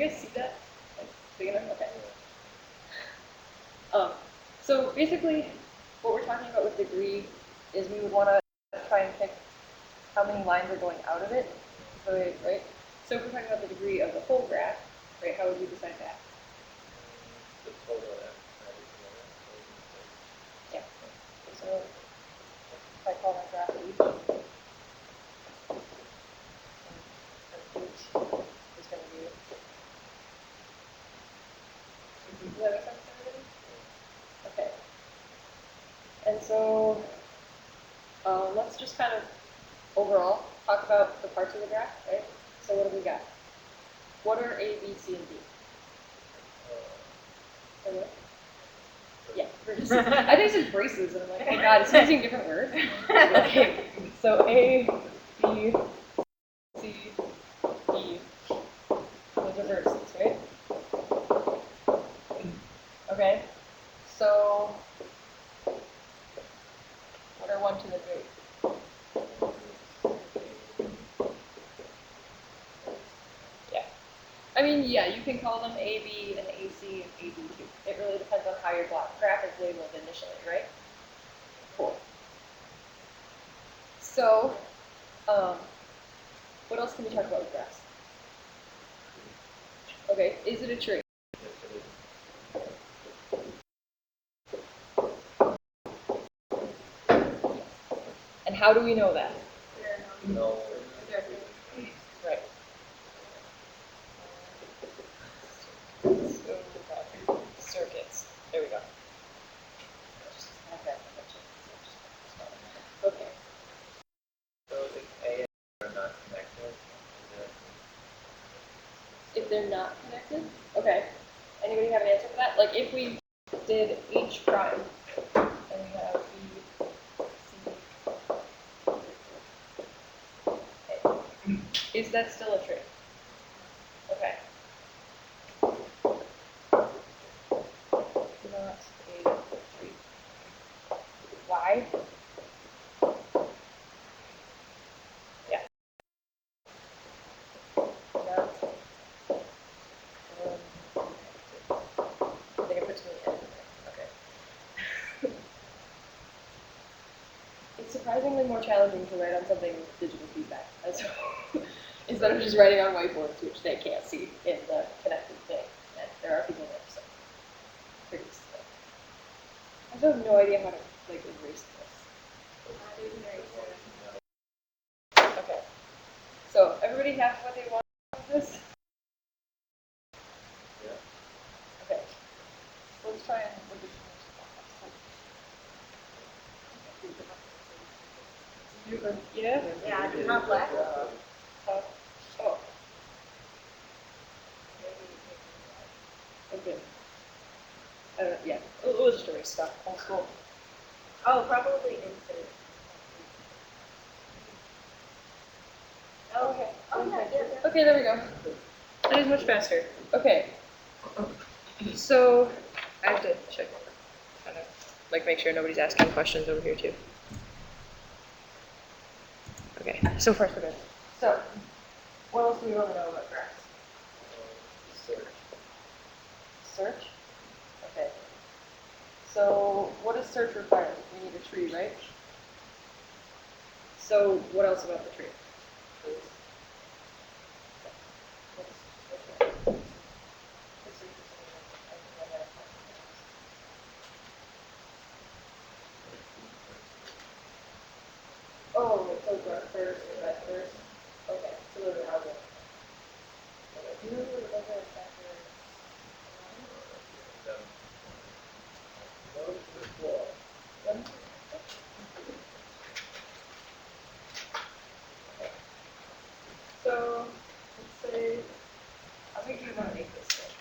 guys see that? Like, big enough? Okay. So basically, what we're talking about with degree is we would want to try and pick how many lines are going out of it. So, right? So if we're talking about the degree of the whole graph, right, how would we decide that? The total F Yeah. So if I call that graph H, and H is going to be. Does that make sense to everybody? Okay. And so let's just kind of overall talk about the parts of the graph, right? So what do we got? What are A, B, C, and D? Yeah, braces. I think it's braces, and I'm like, oh god, it's using different words. Okay, so A, B, C, E. Those are vertices, right? Okay, so what are 1, 2, and 3? Yeah. I mean, yeah, you can call them AB and AC and AB2. It really depends on how your graph is labeled initially, right? Cool. So, what else can we talk about with graphs? Okay, is it a tree? And how do we know that? No. Right. So, circuits. There we go. Okay. So if A and B are not connected, If they're not connected? Okay. Anybody have an answer for that? Like if we did H prime and we have B, C, A. Is that still a tree? Okay. Not a tree. Why? Yeah. Not I think it puts me in. Okay. It's surprisingly more challenging to write on something with digital feedback. Instead of just writing on whiteboards, which they can't see in the connected thing. And there are people there, so pretty slow. I also have no idea how to like erase this. Okay. So everybody have what they want from this? yeah. Okay. Let's try and look at yeah? Yeah, not black. Oh. Okay. Yeah. We'll just erase stuff. That's cool. Oh, probably infinite. Oh, okay. Oh, yeah. Okay, there we go. That is much faster. Okay. So I have to check, kind of like make sure nobody's asking questions over here too. Okay, so far so good. So, what else do we want to know about graphs? Search. Search? Okay. So, what does search require? We need a tree, right? So, what else about the tree? Oh, so first, first. Okay, so those are how good. Do you remember what those are factors? One? Okay. So, let's say, how big do you want to make this thing?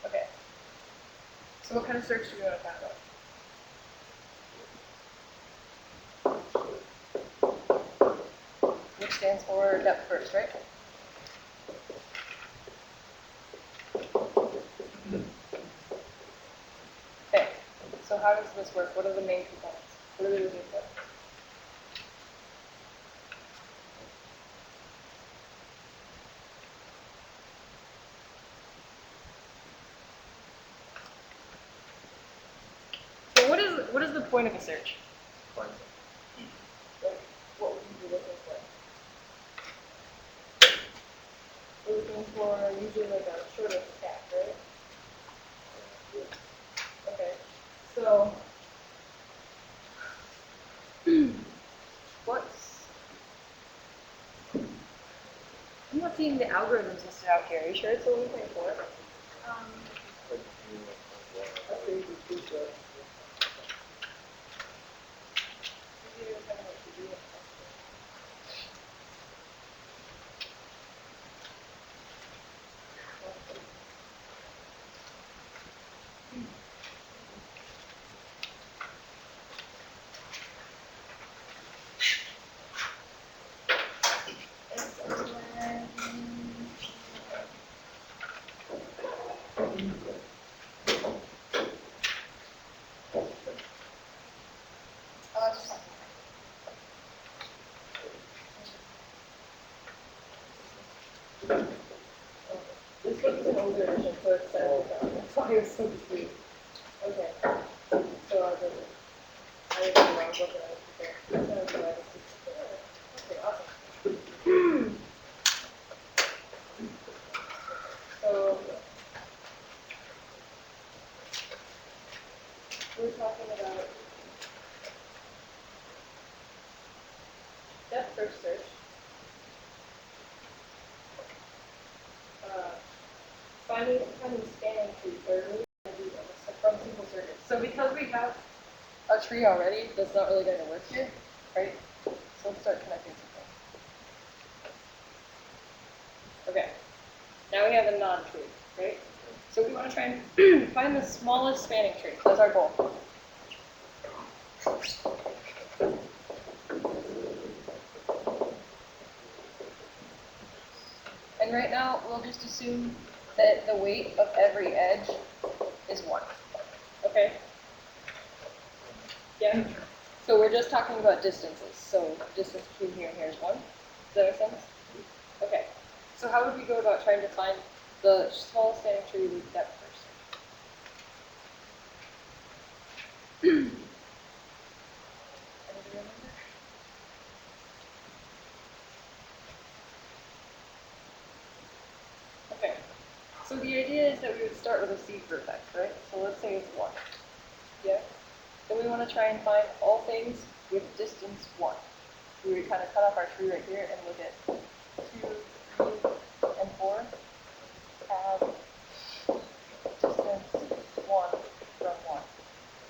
Okay. So what kind of search do we want to talk about? Which stands for depth first, right? how does this work? What are the main components? What are we looking for? So what is the point of a search? Point. Like, what would you be looking for? We're looking for usually like a shorter stack, right? Okay. So what's I'm not seeing the algorithms listed out here. Are you sure it's the 1.4? But you That's pretty good. This book is an older edition, so it's that's why it was so confused. Okay. So I didn't know wrong book that I was prepared. Okay, awesome. So we're talking about depth first search. Finding spanning trees, or really from simple searches. So because we have a tree already, that's not really going to work here, right? So let's start connecting something. Okay. Now we have a non-tree, right? So we want to try and find the smallest spanning tree. That's our goal. And right now, we'll just assume that the weight of every edge is 1. Okay? Yeah? So we're just talking about distances. So distance between here and here is 1. Does that make sense? Okay. So how would we go about trying to find the smallest spanning tree with depth first? Anybody remember? Okay. So the idea is that we would start with a seed vertex, right? So let's say it's 1. Yeah? Then we want to try and find all things with distance 1. We would kind of cut off our tree right here and look at 2, 3, and 4 have distance 1 from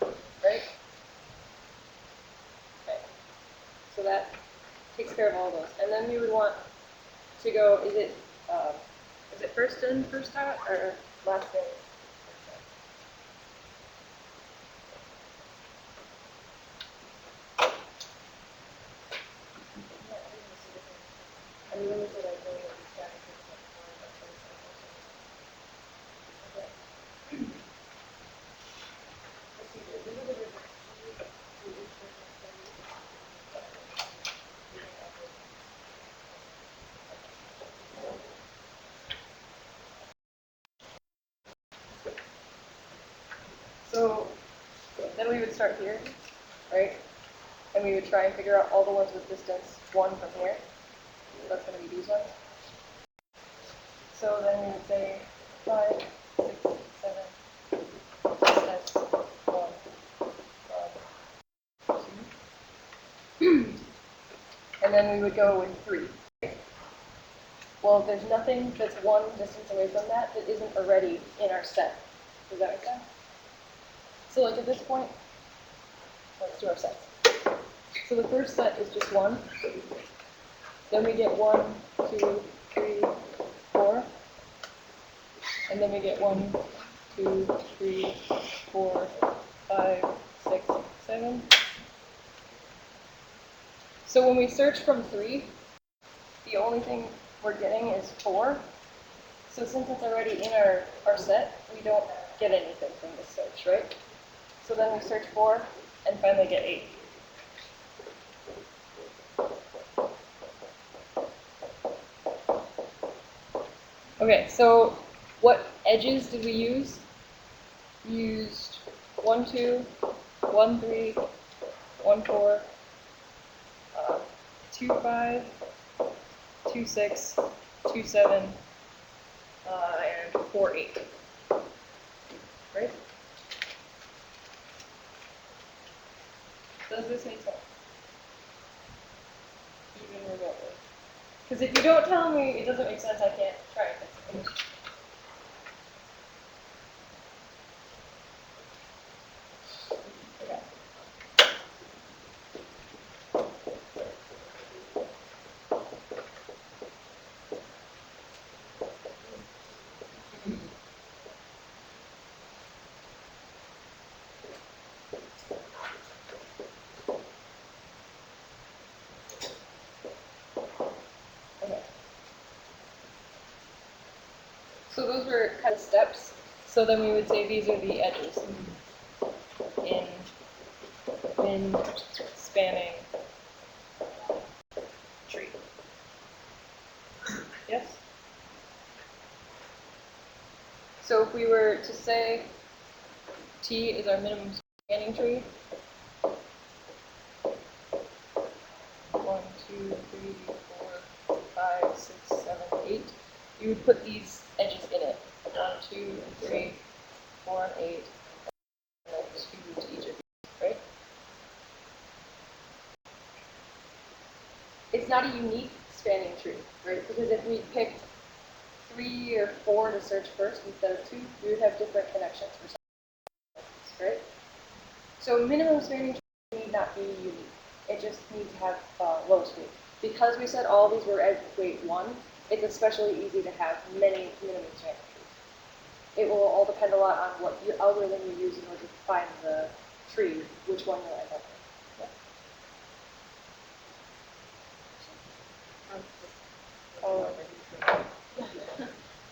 1. Right? Okay. So that takes care of all those. And then we would want to go, is it first in, first out, or last in? I mean, when we say like, going with these guys, it's like, okay. Let's see, these are the different. So then we would start here, right? And we would try and figure out all the ones with distance 1 from here. That's going to be these ones. So then we would say 5, 6, 7, distance 1 from 2. And then we would go with 3. Well, there's nothing that's 1 distance away from that that isn't already in our set. Does that make sense? So like at this point, let's do our sets. So the first set is just 1. Then we get 1, 2, 3, 4. And then we get 1, 2, 3, 4, 5, 6, 7. So when we search from 3, the only thing we're getting is 4. So since it's already in our set, we don't get anything from this search, right? So then we search 4 and finally get 8. Okay, so what edges did we use? We used 1, 2, 1, 3, 1, 4, 2, 5, 2, 6, 2, 7, and 4, 8. Right? Does this make sense? Even remotely. Because if you don't tell me it doesn't make sense, I can't try it. Okay. Okay. So those were kind of steps. So then we would say these are the edges in spanning tree. Yes? So if we were to say T is our minimum spanning tree, 1, 2, 3, 4, 5, 6, 7, 8, you would put these edges in it. 1, 2, 3, 4, 8, and then 2 to each of these, right? It's not a unique spanning tree, right? Because if we picked 3 or 4 to search first instead of 2, we would have different connections for some, right? So minimum spanning tree need not be unique. It just needs to have lowest weight. Because we said all these were at weight 1, it's especially easy to have many minimum spanning trees. It will all depend a lot on what your algorithm you use in order to find the tree, which one you'll end up with. Oh,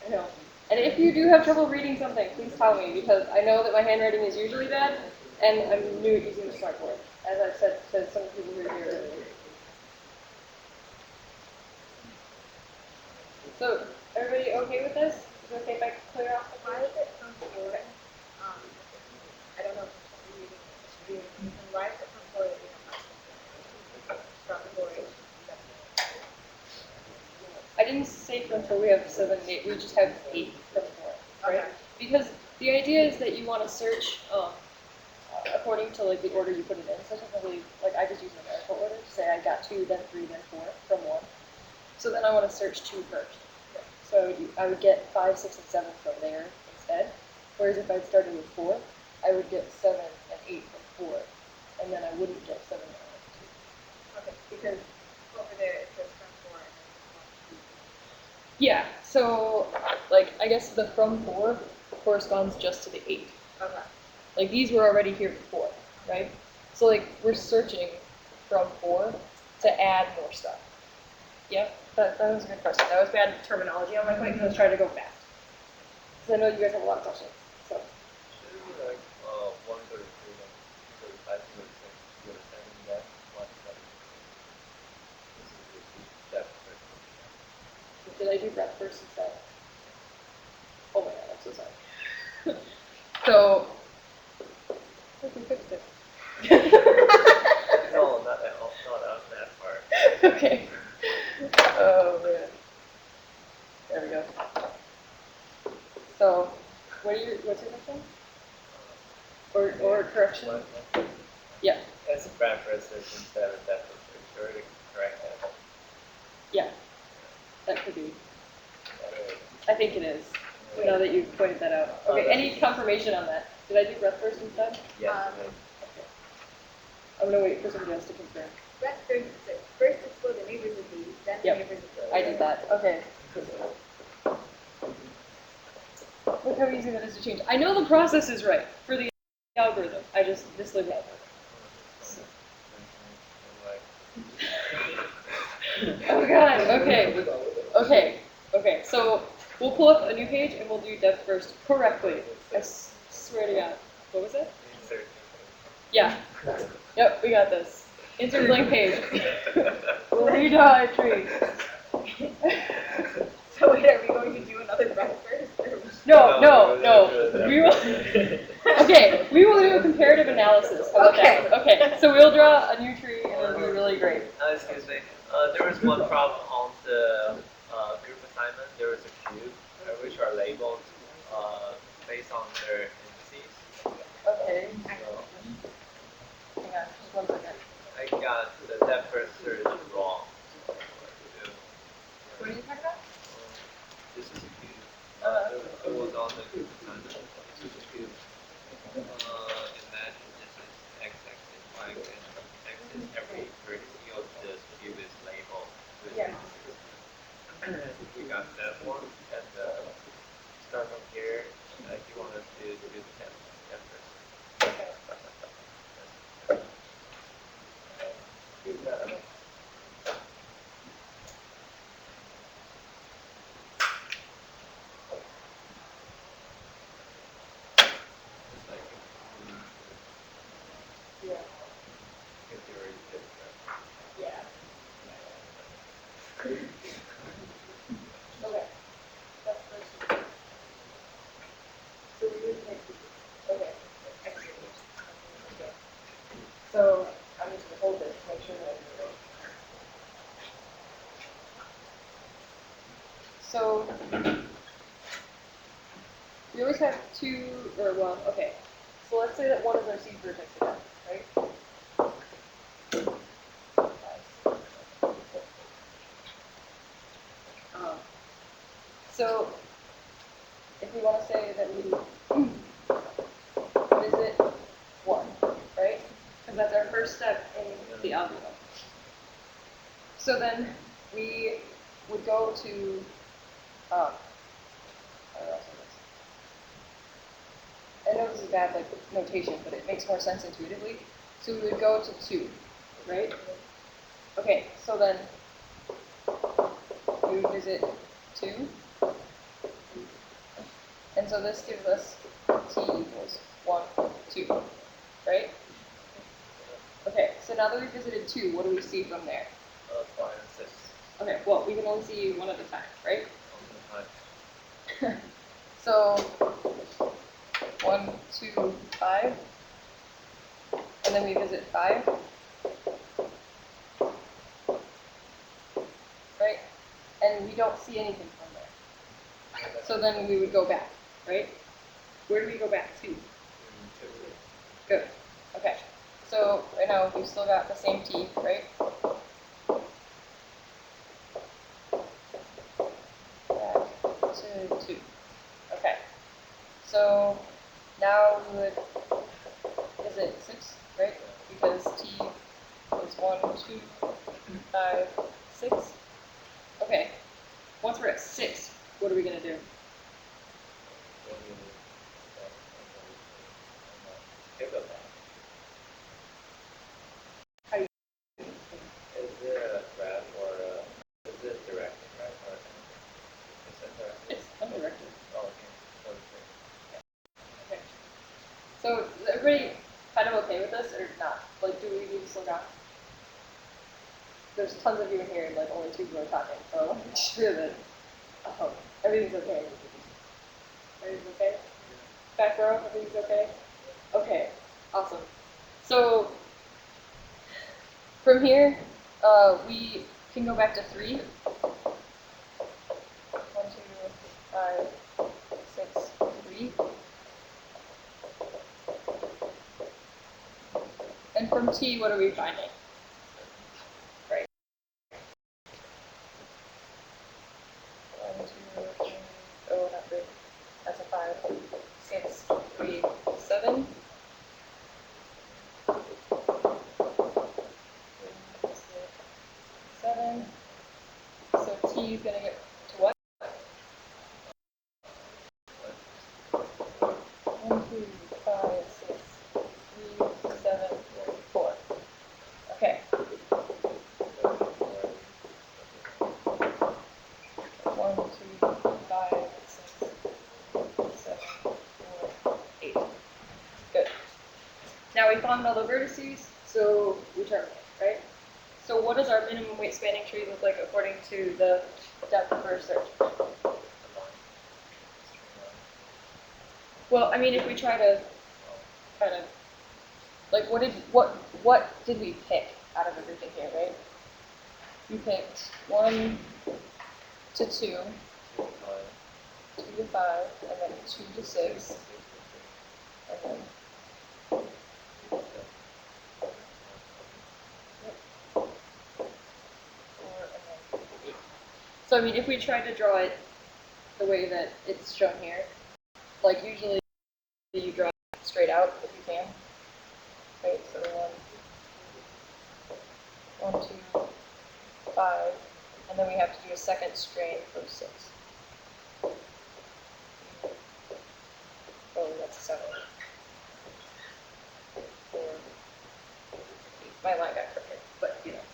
I know. And if you do have trouble reading something, please tell me, because I know that my handwriting is usually bad, and I'm new at using the smartboard, as I've said to some people who are here earlier. So, everybody okay with this? Is it okay if I clear off the Why is it from 4? I don't know if it's reading. Why is it from 4 to 8? From 4 to 8. I didn't say from 4 we have 7 and 8, we just have 8 from 4, right? Okay. Because the idea is that you want to search according to like the order you put it in. So technically, like I just use numerical order to say I got 2, then 3, then 4 from 1. So then I want to search 2 first. So I would get 5, 6, and 7 from there instead. Whereas if I'd started with 4, I would get 7 and 8 from 4, and then I wouldn't get 7 and 8. Okay, because over there it says from 4 and then Yeah, so like I guess the from 4 corresponds just to the 8. Okay. Like these were already here before, right? So like we're searching from 4 to add more stuff. Yep, that was a good question. That was bad terminology on my part because I was trying to go fast. Because I know you guys have a lot of questions. So Should it be like 1 go to 3, then 2 go to 5, 2 go to 6, 2 go to 7, yeah, 1, 7. This is the step first. did I do breadth first instead? Oh my god, I'm so sorry. So I think we fixed it. No, not that part. Okay. Oh man. There we go. So, what's your question? Or correction? Yeah. That's a preference instead of depth of search, or to correct that. Yeah. That could be. I think it is. Now that you pointed that out. Okay. Any confirmation on that? Did I do breadth first instead? Yes. Okay. I'm gonna wait for somebody else to confirm. Breadth first explore the neighbors of these, then the Yep. neighbors of those. I did that. Okay. Look how easy that is to change. I know the process is right for the algorithm. I just mislabeled the algorithm. Oh god. Okay. Okay. So we'll pull up a new page and we'll do depth first correctly. I swear to God. What was it? Insert Yeah. Yep, we got this. Insert blank page. We'll redraw a tree. So wait, are we going to do another breakfast? Or No. We will. Okay, we will do a comparative analysis. How about that? Okay, so we'll draw a new tree and it'll be really great. Excuse me. There was one problem on the group assignment. There was a cube which are labeled based on their indices. Okay. So Hang on, just 1 second. I got the depth first search wrong. What are you talking about? This is a cube. It was on the group assignment. This is a cube. Imagine this is x-axis, y-axis, x-axis. Every vertex of this cube is labeled with indices. We got that one, and start from here. You want us to do the depth first. It's like, Yeah. if you already did that. Yeah. Okay. That's first. So we would take. Okay. Okay. So I'm just gonna hold this, make sure that I do it right. So we always have two, or well, okay. So let's say that one is our seed vertex again, right? So if we want to say that we visit one, right? Because that's our first step in the algorithm. So then we would go to, how do I say this? I know this is bad like notation, but it makes more sense intuitively. So we would go to 2, right? Okay, so then we would visit 2. And so this gives us t equals 1, 2, right? Okay, so now that we visited 2, what do we see from there? 5 and 6. Okay, well, we can only see one at a time, right? Okay. So 1, 2, 5, and then we visit 5, right? And we don't see anything from there. So then we would go back, right? Where do we go back to? Good. Okay. So right now we've still got the same t, right? Back to 2. Okay. So now we would visit 6, right? Because t is 1, 2, 5, 6. Okay. Once we're at 6, what are we going to do? How do you Is there a graph or is it directed, right? Or is it directed? It's undirected. Oh, okay. Okay. So is everybody kind of okay with this or not? Like, do we need to slow down? There's tons of you in here, and like only 2 people are talking, so I want to make sure that everything's okay. Everything's okay? Back row, everything's okay? Okay, awesome. So from here, we can go back to 3. 1, 2, 5, 6, 3. And from t, what are we finding? Right. 1, 2, 3, oh, not 3. That's a 5. 6, 3, 7. 7. So t is going to get to what? 1, 2, 5, 6, 3, 7, 4. Okay. 1, 2, 5, 6, 7, 4, 8. Good. Now now we found all the vertices, so we terminate, right? So what does our minimum weight spanning tree look like according to the depth first search? Well, I mean, if we try to kind of, like, what did we pick out of everything here, right? You picked 1 to 2, 2 to 5, and then 2 to 6, and then so I mean, if we tried to draw it the way that it's shown here, like usually you draw it straight out if you can. Right, so 1, 2, 5, and then we have to do a second strain for 6. Oh, that's 7. 4, 8. My line got crooked, but you know.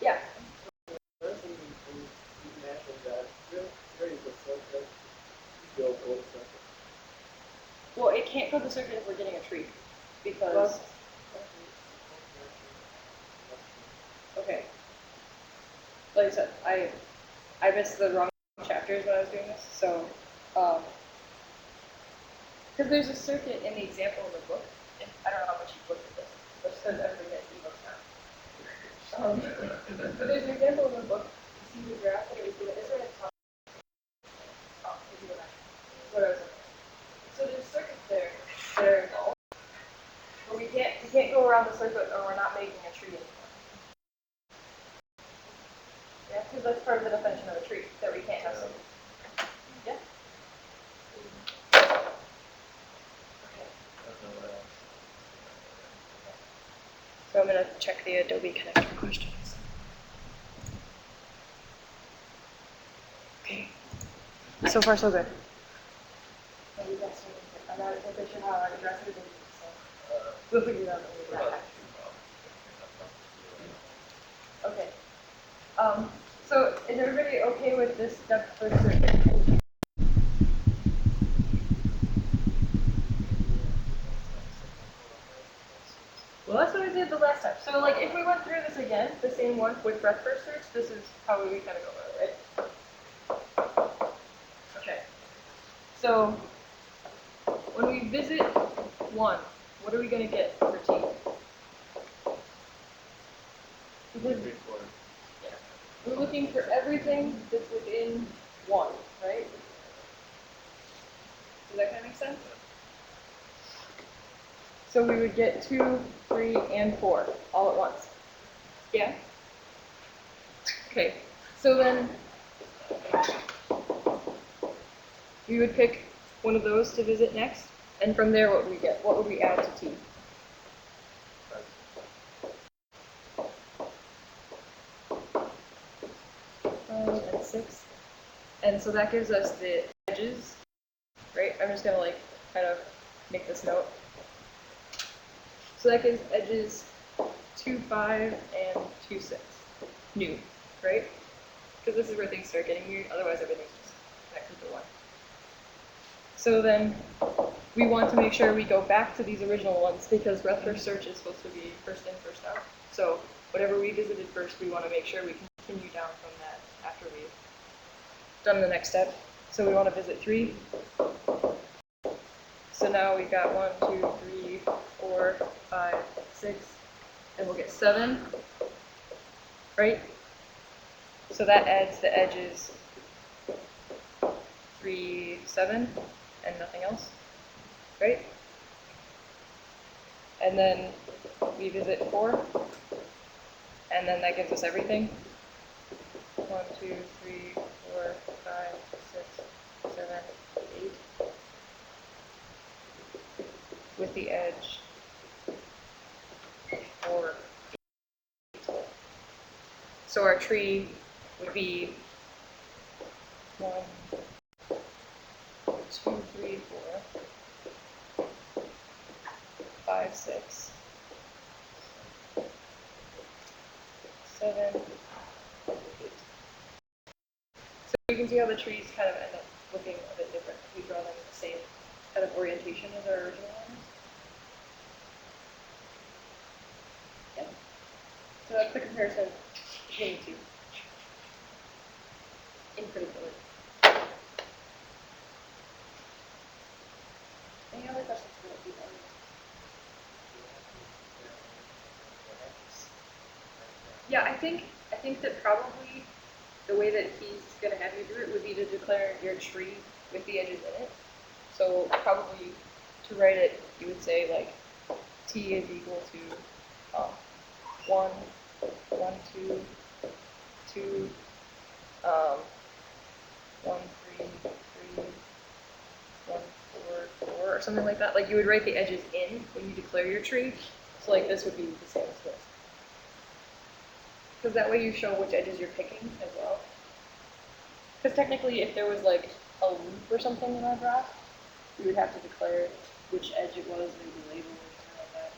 Yeah. Well, it can't go the circuit if we're getting a tree, because, okay. Like I said, I missed the wrong chapters when I was doing this, so, because there's a circuit in the example in the book, and I don't know how much you've looked at this, but it says everybody gets ebooks now. But there's an example in the book, you see the graph, and it was given, is there a top? Oh, maybe go back. What I was looking at. So there's circuits there that are involved, but we can't go around the circuit or we're not making a tree anymore. Yeah, because that's part of the definition of a tree, that we can't have some. Yeah? So I'm going to check the Adobe connector questions. Okay. So far, so good. I'm not exactly sure how I address it, so we'll figure it out when we get back. Okay. So is everybody okay with this depth first circuit? Well, that's what I did the last time. So, like, if we went through this again, the same one with breadth first search, this is how we kind of go about it, right? Okay. So, when we visit 1, what are we going to get for t? Because, yeah, we're looking for everything that's within 1, right? Does that kind of make sense? So we would get 2, 3, and 4 all at once. Yeah? Okay, so then we would pick one of those to visit next, and from there what would we get? What would we add to t? 5 and 6. And so that gives us the edges, right? I'm just going to like kind of make this note. So that gives edges 2, 5, and 2, 6. New, right? Because this is where things start getting weird, otherwise everything's just connected to 1. So then we want to make sure we go back to these original ones because breadth first search is supposed to be first in, first out. So whatever we visited first, we want to make sure we continue down from that after we've done the next step. So we want to visit 3. So now we've got 1, 2, 3, 4, 5, 6, and we'll get 7, right? So that adds the edges 3, 7, and nothing else, right? And then we visit 4, and then that gives us everything. 1, 2, 3, 4, 5, 6, 7, 8. With the edge 4, 8. So our tree would be 1, 2, 3, 4, 5, 6, 7, 8. So you can see how the trees kind of end up looking a bit different if we draw them in the same kind of orientation as our original ones. So that's the comparison between the two. In predictability. Any other questions for the people? Yeah, I think that probably the way that he's gonna have you do it would be to declare your tree with the edges in it. So probably to write it, you would say like t is equal to 1, 1, 2, 2, 1, 3, 3, 1, 4, 4, or something like that. Like you would write the edges in when you declare your tree. So like this would be the same as this. Because that way you show which edges you're picking as well. Because technically if there was like a loop or something in our graph, we would have to declare which edge it was, maybe label or something like that.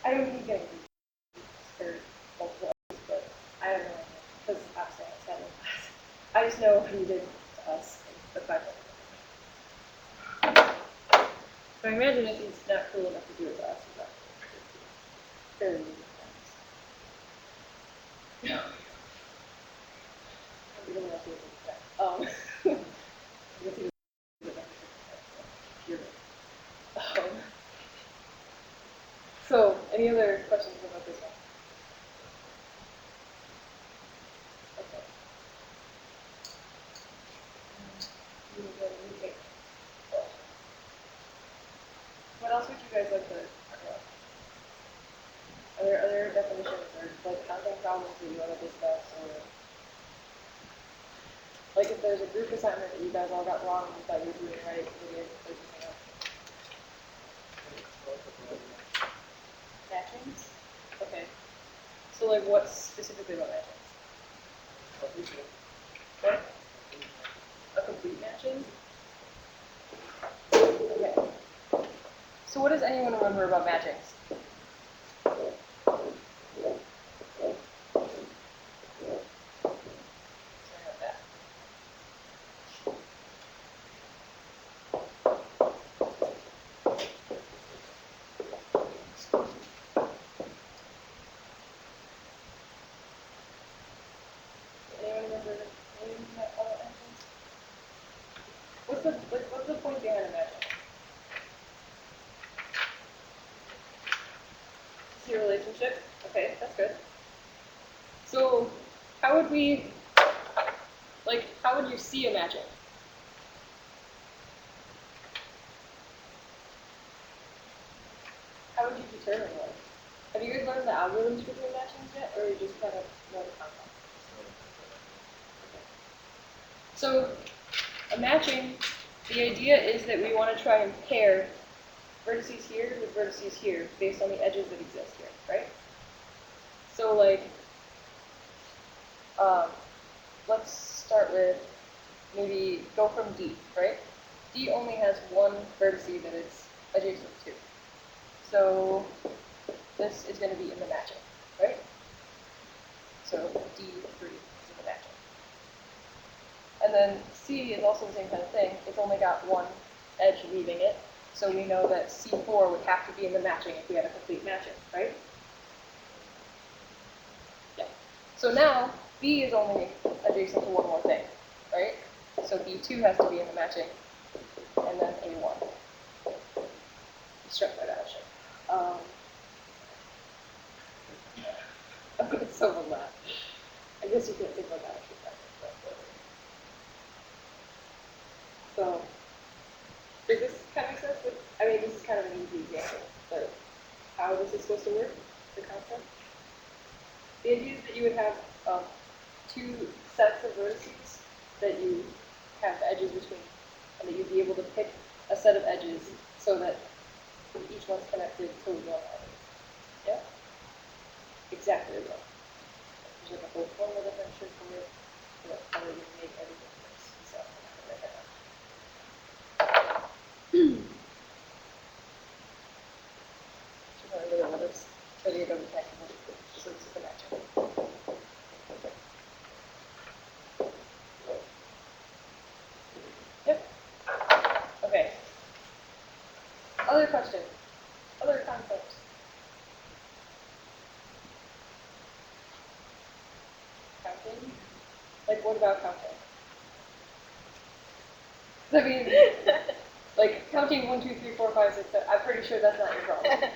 I don't think getting for multiple edges, but I don't know, because obviously I was having class. I just know what he did to us in the 5 minutes. So I imagine if he's not cool enough to do it to us, he's not fairly easy. No. We don't have to do that. So, any other questions about this one? Okay. What else would you guys like to talk about? Are there other definitions or like content problems that you want to discuss, or like if there's a group assignment that you guys all got wrong and you thought you were doing right, maybe I can play something else. Matchings? Okay. So like what specifically about matchings? What? A complete matching? Okay. So what does anyone remember about matchings? Sorry about that. Anyone remember anything about matchings? What's the point behind a matching? See a relationship? Okay, that's good. So how would we, like, how would you see a matching? How would you determine one? Have you guys learned the algorithms for doing matchings yet, or you just kind of know the concept? So a matching, the idea is that we want to try and pair vertices here with vertices here based on the edges that exist here, right? So like, let's start with maybe go from D, right? D only has one vertex that it's adjacent to. So this is going to be in the matching, right? So D3 is in the matching. And then C is also the same kind of thing. It's only got one edge leaving it. So we know that C4 would have to be in the matching if we had a complete matching, right? Yeah. So now B is only adjacent to one more thing, right? So B2 has to be in the matching, and then A1. Struck by that shit. Okay, so of that. I guess you can't think about that. So, does this kind of make sense? I mean, this is kind of an easy example, but how this is supposed to work, the concept? The idea is that you would have two sets of vertices that you have edges between, and that you'd be able to pick a set of edges so that each one's connected to one edge. Yeah? Exactly right. There's like a whole formula definition for it, but how would you make everything worse? So, right now. Should I really this? So you go to technical, so it's the matching. Yep. Okay. Other questions? Other concepts? Like, what about counting? I mean, like, counting 1, 2, 3, 4, 5, 6, 7, I'm pretty sure that's not your problem.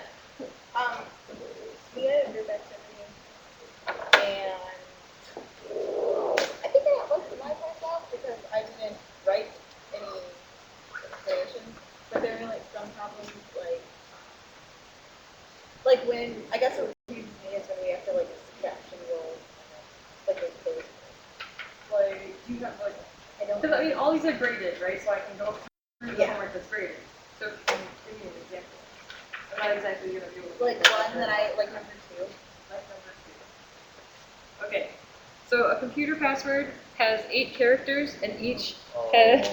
We had a group activity, and I think I got most of my points out because I didn't write any explanations, but there were like some problems, like when, I guess what we is when we have to like subtraction rules, like those. Like, you have, like, I don't. because I mean, all these are graded, right? So I can go through the Yeah. homework that's graded. So can you give me an example? I'm not exactly gonna do it. Like one that I, like number 2. Like number 2. Okay. So a computer password has 8 characters, and each has,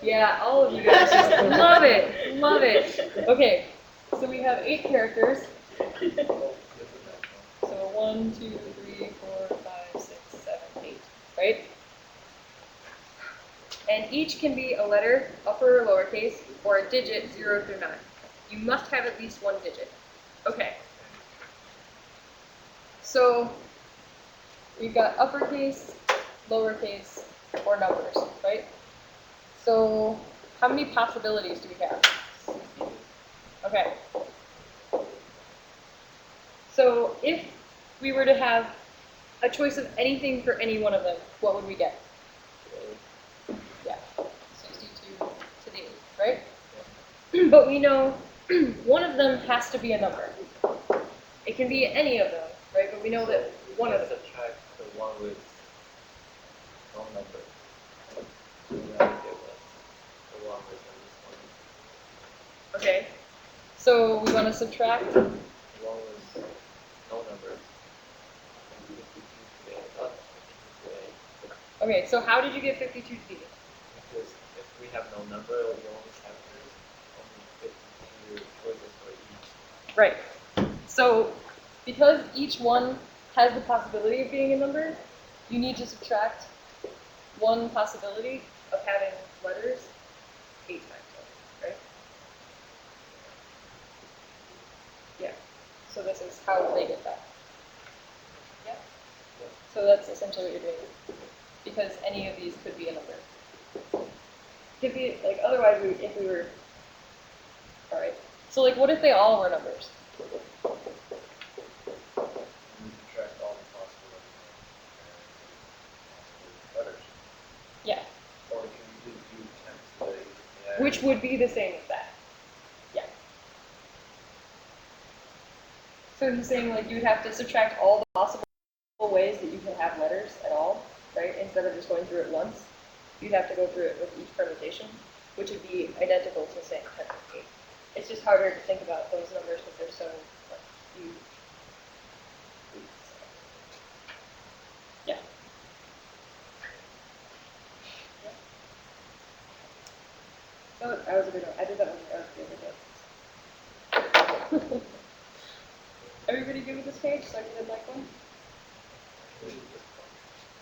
yeah, all of you guys just love it, love it. Okay, so we have 8 characters. So 1, 2, 3, 4, 5, 6, 7, 8, right? And each can be a letter, upper or lowercase, or a digit 0 through 9. You must have at least one digit. Okay. So we've got uppercase, lowercase, or numbers, right? So how many possibilities do we have? Okay. So if we were to have a choice of anything for any one of them, what would we get? Yeah, 62 to the 8, right? But we know one of them has to be a number. It can be any of them, right? But we know that one of them. Subtract the one with no number. The one with at least one. Okay. So we want to subtract. The one with no number. Okay, so how did you get 52 to the 8? Because if we have no number, we only have only 52 choices for each. Right. So because each one has the possibility of being a number, you need to subtract one possibility of having letters 8 times, right? Yeah. So this is how they get that. Yeah. So that's essentially what you're doing. Because any of these could be a number. Could be, like, otherwise, if we were, all right. So, like, what if they all were numbers? We subtract all the possible letters. Yeah. Or can we just do times the Which would be the same as that. Yeah. So he's saying, like, you would have to subtract all the possible ways that you can have letters at all, right? Instead of just going through it once, you'd have to go through it with each permutation, which would be identical to, say, 10 to 8. It's just harder to think about those numbers because they're so, like, huge. Yeah. So that was a good one. I did that one the other day. Everybody good with this page? So I did like one?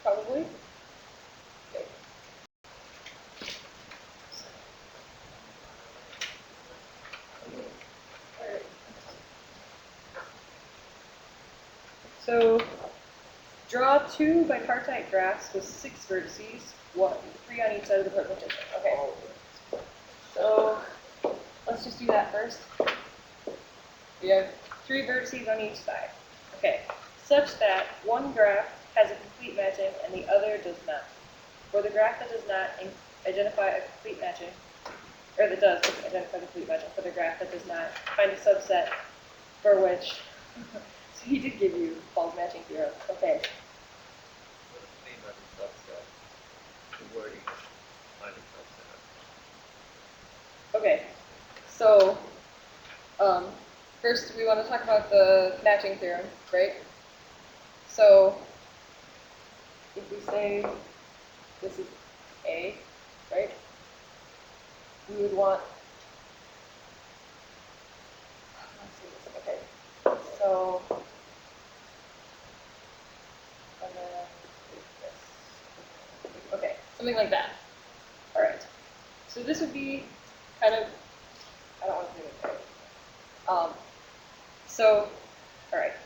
Probably. Okay. Alright. So draw 2 bipartite graphs with 6 vertices, 3 on each side of the permutation. Okay. So let's just do that first. We have 3 vertices on each side. Okay. Such that one graph has a complete matching and the other does not. For the graph that does not identify a complete matching, or that does identify the complete matching for the graph that does not, find a subset for which, so he did give you Paul's matching theorem. Okay. What does it mean by the subset? The wording find a subset. Okay. So, first we want to talk about the matching theorem, right? So, if we say this is A, right? We would want, let's see this, okay. So, and then this. Okay, something like that. All right. So this would be kind of, I don't want to do it there. So, all right.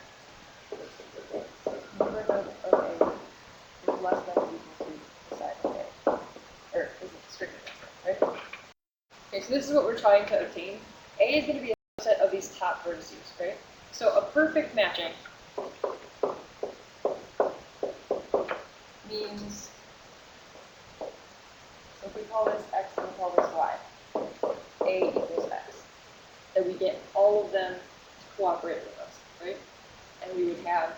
Number of, okay, is less than or equal to so this is what we're trying to obtain. A is going to be a subset of these top vertices, right? So a perfect matching means, so if we call this x and we call this y, A equals x, that we get all of them to cooperate with us, right? And we would have,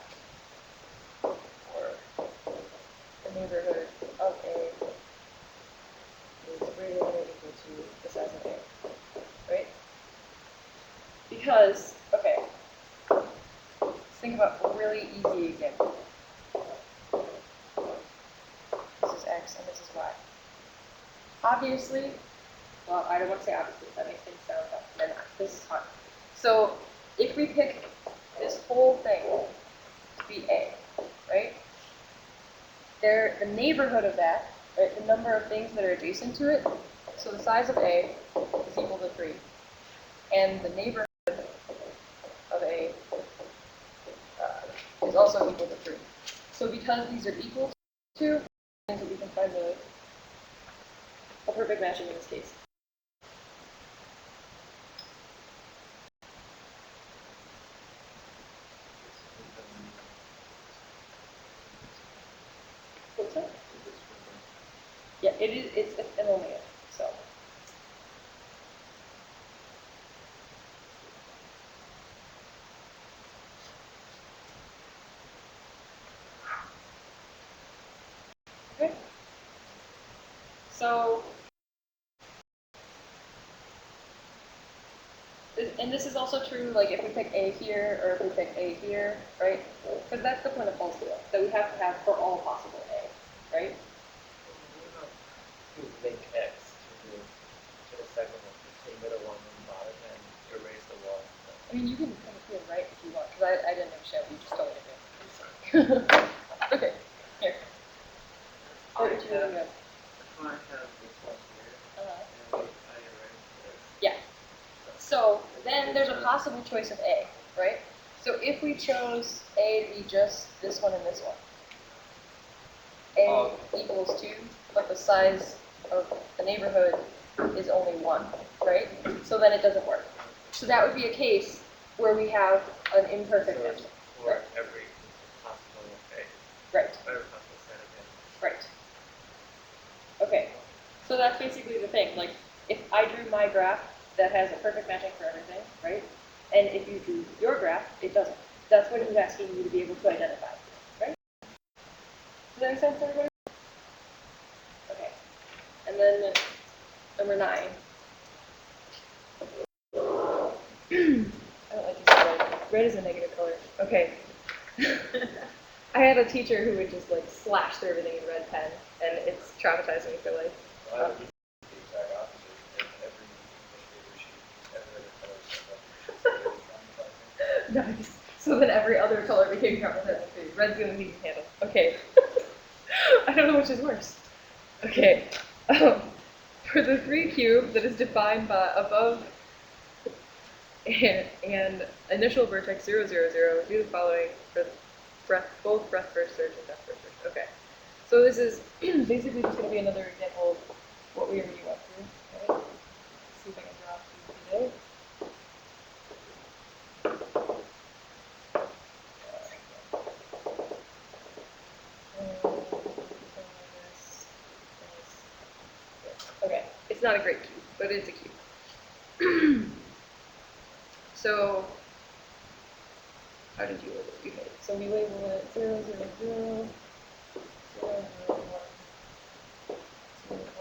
for the neighborhood of A is greater than or equal to the size of A, right? Because, okay, let's think about a really easy example. This is x and this is y. Obviously, well, I don't want to say obviously, that makes things sound tough. They're not. This is hard. So if we pick this whole thing to be A, right? The neighborhood of that, right, the number of things that are adjacent to it, so the size of A is equal to 3. And the neighborhood of A is also equal to 3. So because these are equal to, means that we can find a perfect matching in this case. What's that? Yeah, it's an only if, so. Okay. So, and this is also true, like if we pick A here or if we pick A here, right? Because that's the point of false theorem, that we have to have for all possible A, right? You link X to the segment of the middle one on the bottom and erase the wall. I mean, you can come here, right, if you want, because I didn't understand what you just told me to do. Okay, here. What would you do? I have this one here, Uh-huh. and I erase this. Yeah. So then there's a possible choice of A, right? So if we chose A to be just this one and this one, A equals 2, but the size of the neighborhood is only 1, right? So then it doesn't work. So that would be a case where we have an imperfect So matching. for Right. every possible A, Right. every possible set of A. Right. Okay. So that's basically the thing. Like, if I drew my graph that has a perfect matching for everything, right? And if you drew your graph, it doesn't. That's what he's asking you to be able to identify, right? Does that make sense, everybody? Okay. And then number 9. I don't like using red. Red is a negative color. Okay. I had a teacher who would just like slash through everything in red pen, and it's traumatized me for life. I would use the exact opposite. If every English paper sheet, every other color Nice. So then every other color became traumatizing for you. Red's the only thing you can handle. Okay. I don't know which is worse. Okay. For the 3 cube that is defined by above and initial vertex 0, 0, 0, do the following for both breadth first search and depth first search. Okay. So this is basically just going to be another example of what we already went through. Right? See if I can draw a few today. Okay, it's not a great cube, but it's a cube. So, how did you label it? You made it. So we label it 0, 0, 0, 0, 0, 1, 0, 1,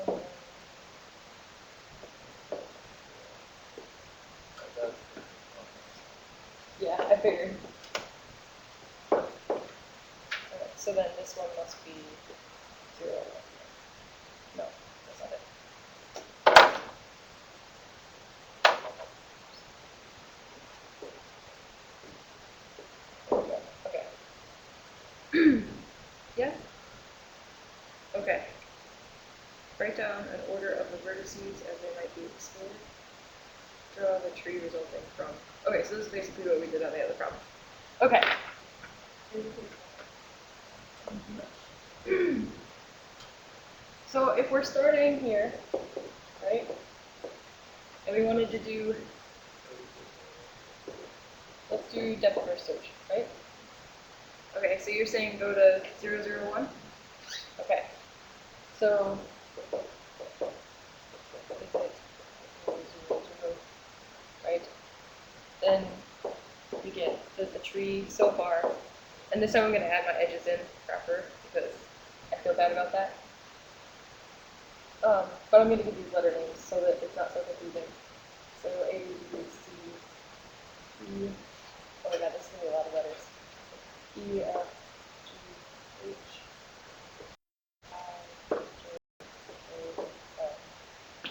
1. Yeah, I figured. Okay, so then this one must be 0, 1. No, that's not it. Okay. Yeah? Okay. Write down an order of the vertices as they might be explored. Draw the tree resulting from. Okay, so this is basically what we did on the other problem. Okay. So if we're starting here, right? and we wanted to do, let's do depth first search, right? Okay, so you're saying go to 001? Okay, so, right? Then we get the tree so far, and this time I'm going to add my edges in proper because I feel bad about that. But I'm going to give these letter names so that it's not so confusing. So A, B, C, E. Oh my god, this is going to be a lot of letters. E, F, G, H, I, J, K, L.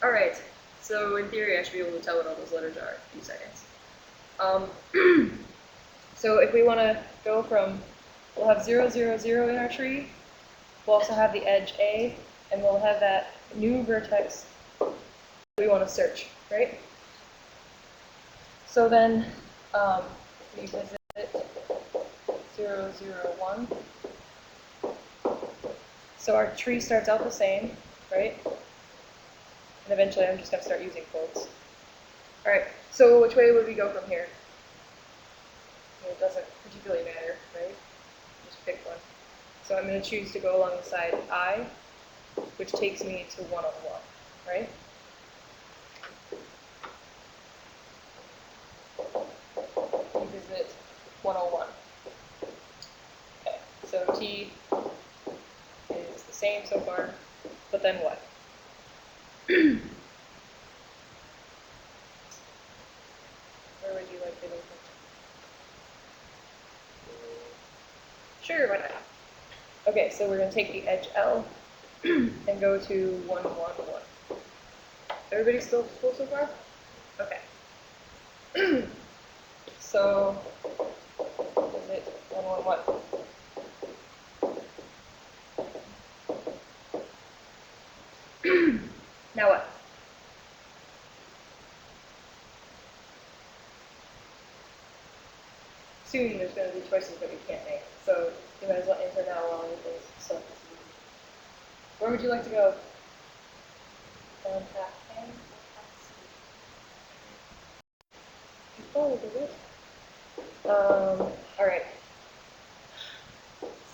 Alright, so in theory I should be able to tell what all those letters are in a few seconds. So if we want to go from, we'll have 0, 0, 0 in our tree, we'll also have the edge A, and we'll have that new vertex we want to search, right? So then we visit 0, 0, 1. So our tree starts out the same, right? And eventually I'm just going to start using quotes. All right, so which way would we go from here? It doesn't particularly matter, right? Just pick one. So I'm going to choose to go along the side I, which takes me to 101, right? We visit 101. Okay, so T is the same so far, but then what? Where would you like to go from? Sure, why not? Okay, so we're going to take the edge L and go to 1, 1, 1. Everybody still cool so far? Okay. So, is it 1, 1, 1? Now what? Soon there's going to be choices that we can't make, so you might as well answer now while everything's stuff. Where would you like to go? Down half N or half C? Oh, did it? Alright.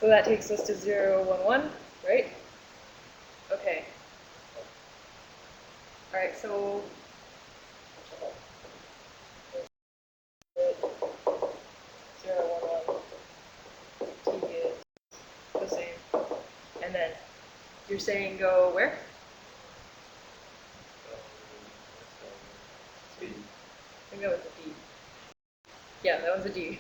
So that takes us to 0, 1, 1, right? Okay. Alright, so 0, 1, 1. T is the same. And then you're saying go where? I think that was a D. Yeah, that was a D.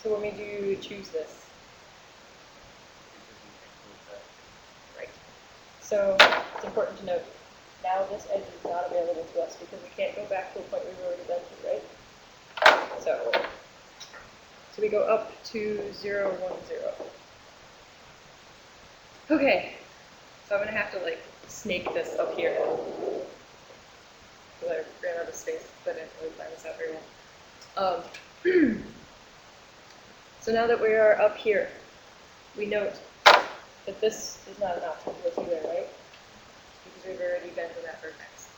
So what made you choose this? Right. So it's important to note, now this edge is not available to us because we can't go back to a point we've already been to, right? So we go up to 0, 1, 0. Okay, so I'm going to have to like snake this up here now. Because I ran out of space, but I didn't really plan this out very well. So now that we are up here, we note that this is not an option to us either, right? Because we've already been to that vertex.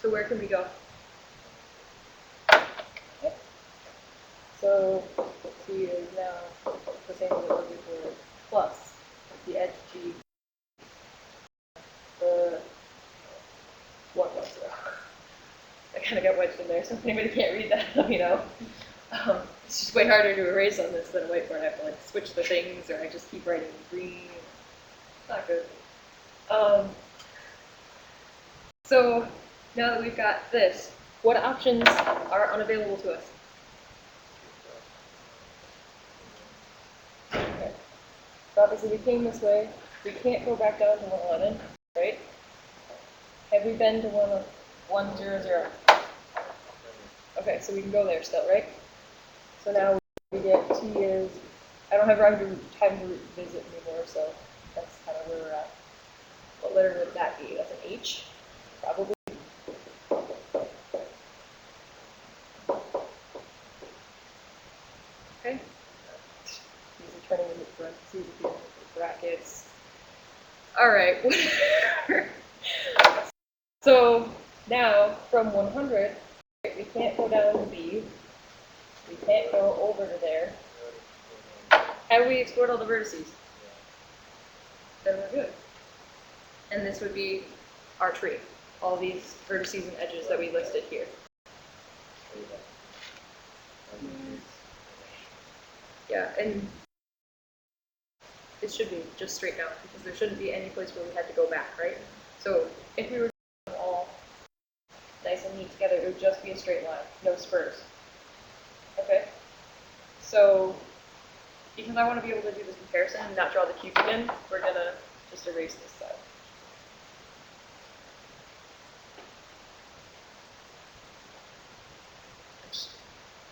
So where can we go? Okay. So T is now the same as it was before, plus the edge G, the 1, 1, 0. I kind of got wedged in there, so if anybody can't read that, let me know. It's just way harder to erase on this than a whiteboard. I have to like switch the things, or I just keep writing green. It's not good. So now that we've got this, what options are unavailable to us? Okay. So obviously we came this way. We can't go back down to 111, right? Have we been to 100? Okay, so we can go there still, right? So now we get T is, I don't have time to visit anymore, so that's kind of where we're at. What letter would that be? That's an H, probably. Okay. These are turning into parentheses at the end of the brackets. All right, whatever. So now from 100, we can't go down to B. We can't go over to there. Have we explored all the vertices? Then we're good. And this would be our tree. All these vertices and edges that we listed here. Yeah, and it should be just straight down because there shouldn't be any place where we had to go back, right? So if we were all nice and neat together, it would just be a straight line, no spurs. Okay? So because I want to be able to do this comparison and not draw the cube again, we're gonna just erase this side.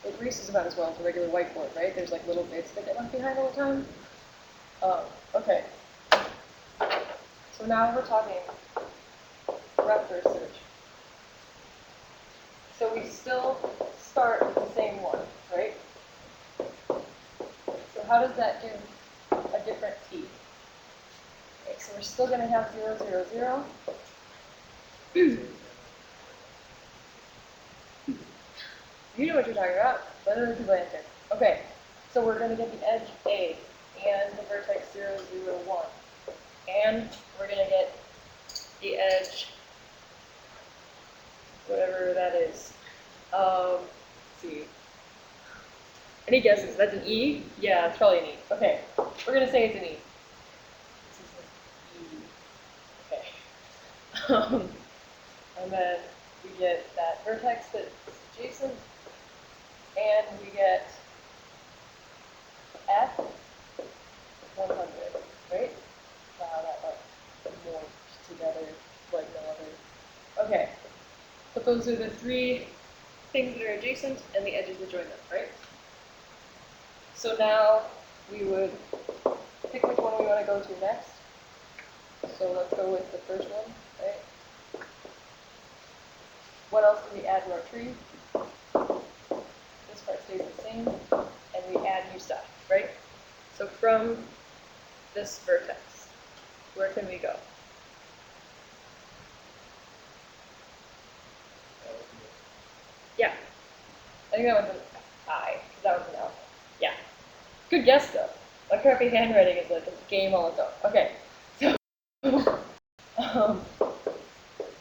It erases about as well as a regular whiteboard, right? There's like little bits that get left behind all the time. Okay. So now we're talking vector search. So we still start with the same one, right? So how does that give a different t? Okay, so we're still going to have 0, 0, 0. You know what you're talking about. Let other people answer. Okay, so we're going to get the edge A and the vertex 0, 0, 1. And we're going to get the edge, whatever that is. Let's see. Any guesses? That's an E? Yeah, it's probably an E. Okay, we're going to say it's an E. This is an E. Okay. And then we get that vertex that's adjacent, and we get F 100, right? Wow, that like morphed together like no other. Okay, but those are the three things that are adjacent and the edges that join them, right? So now we would pick which one we want to go to next. So let's go with the first one, right? What else do we add to our tree? This part stays the same, and we add new stuff, right? So from this vertex, where can we go? Yeah. I think that was an I, because that was an alpha. Yeah. Good guess, though. My crappy handwriting is like a game all its own. Okay. So,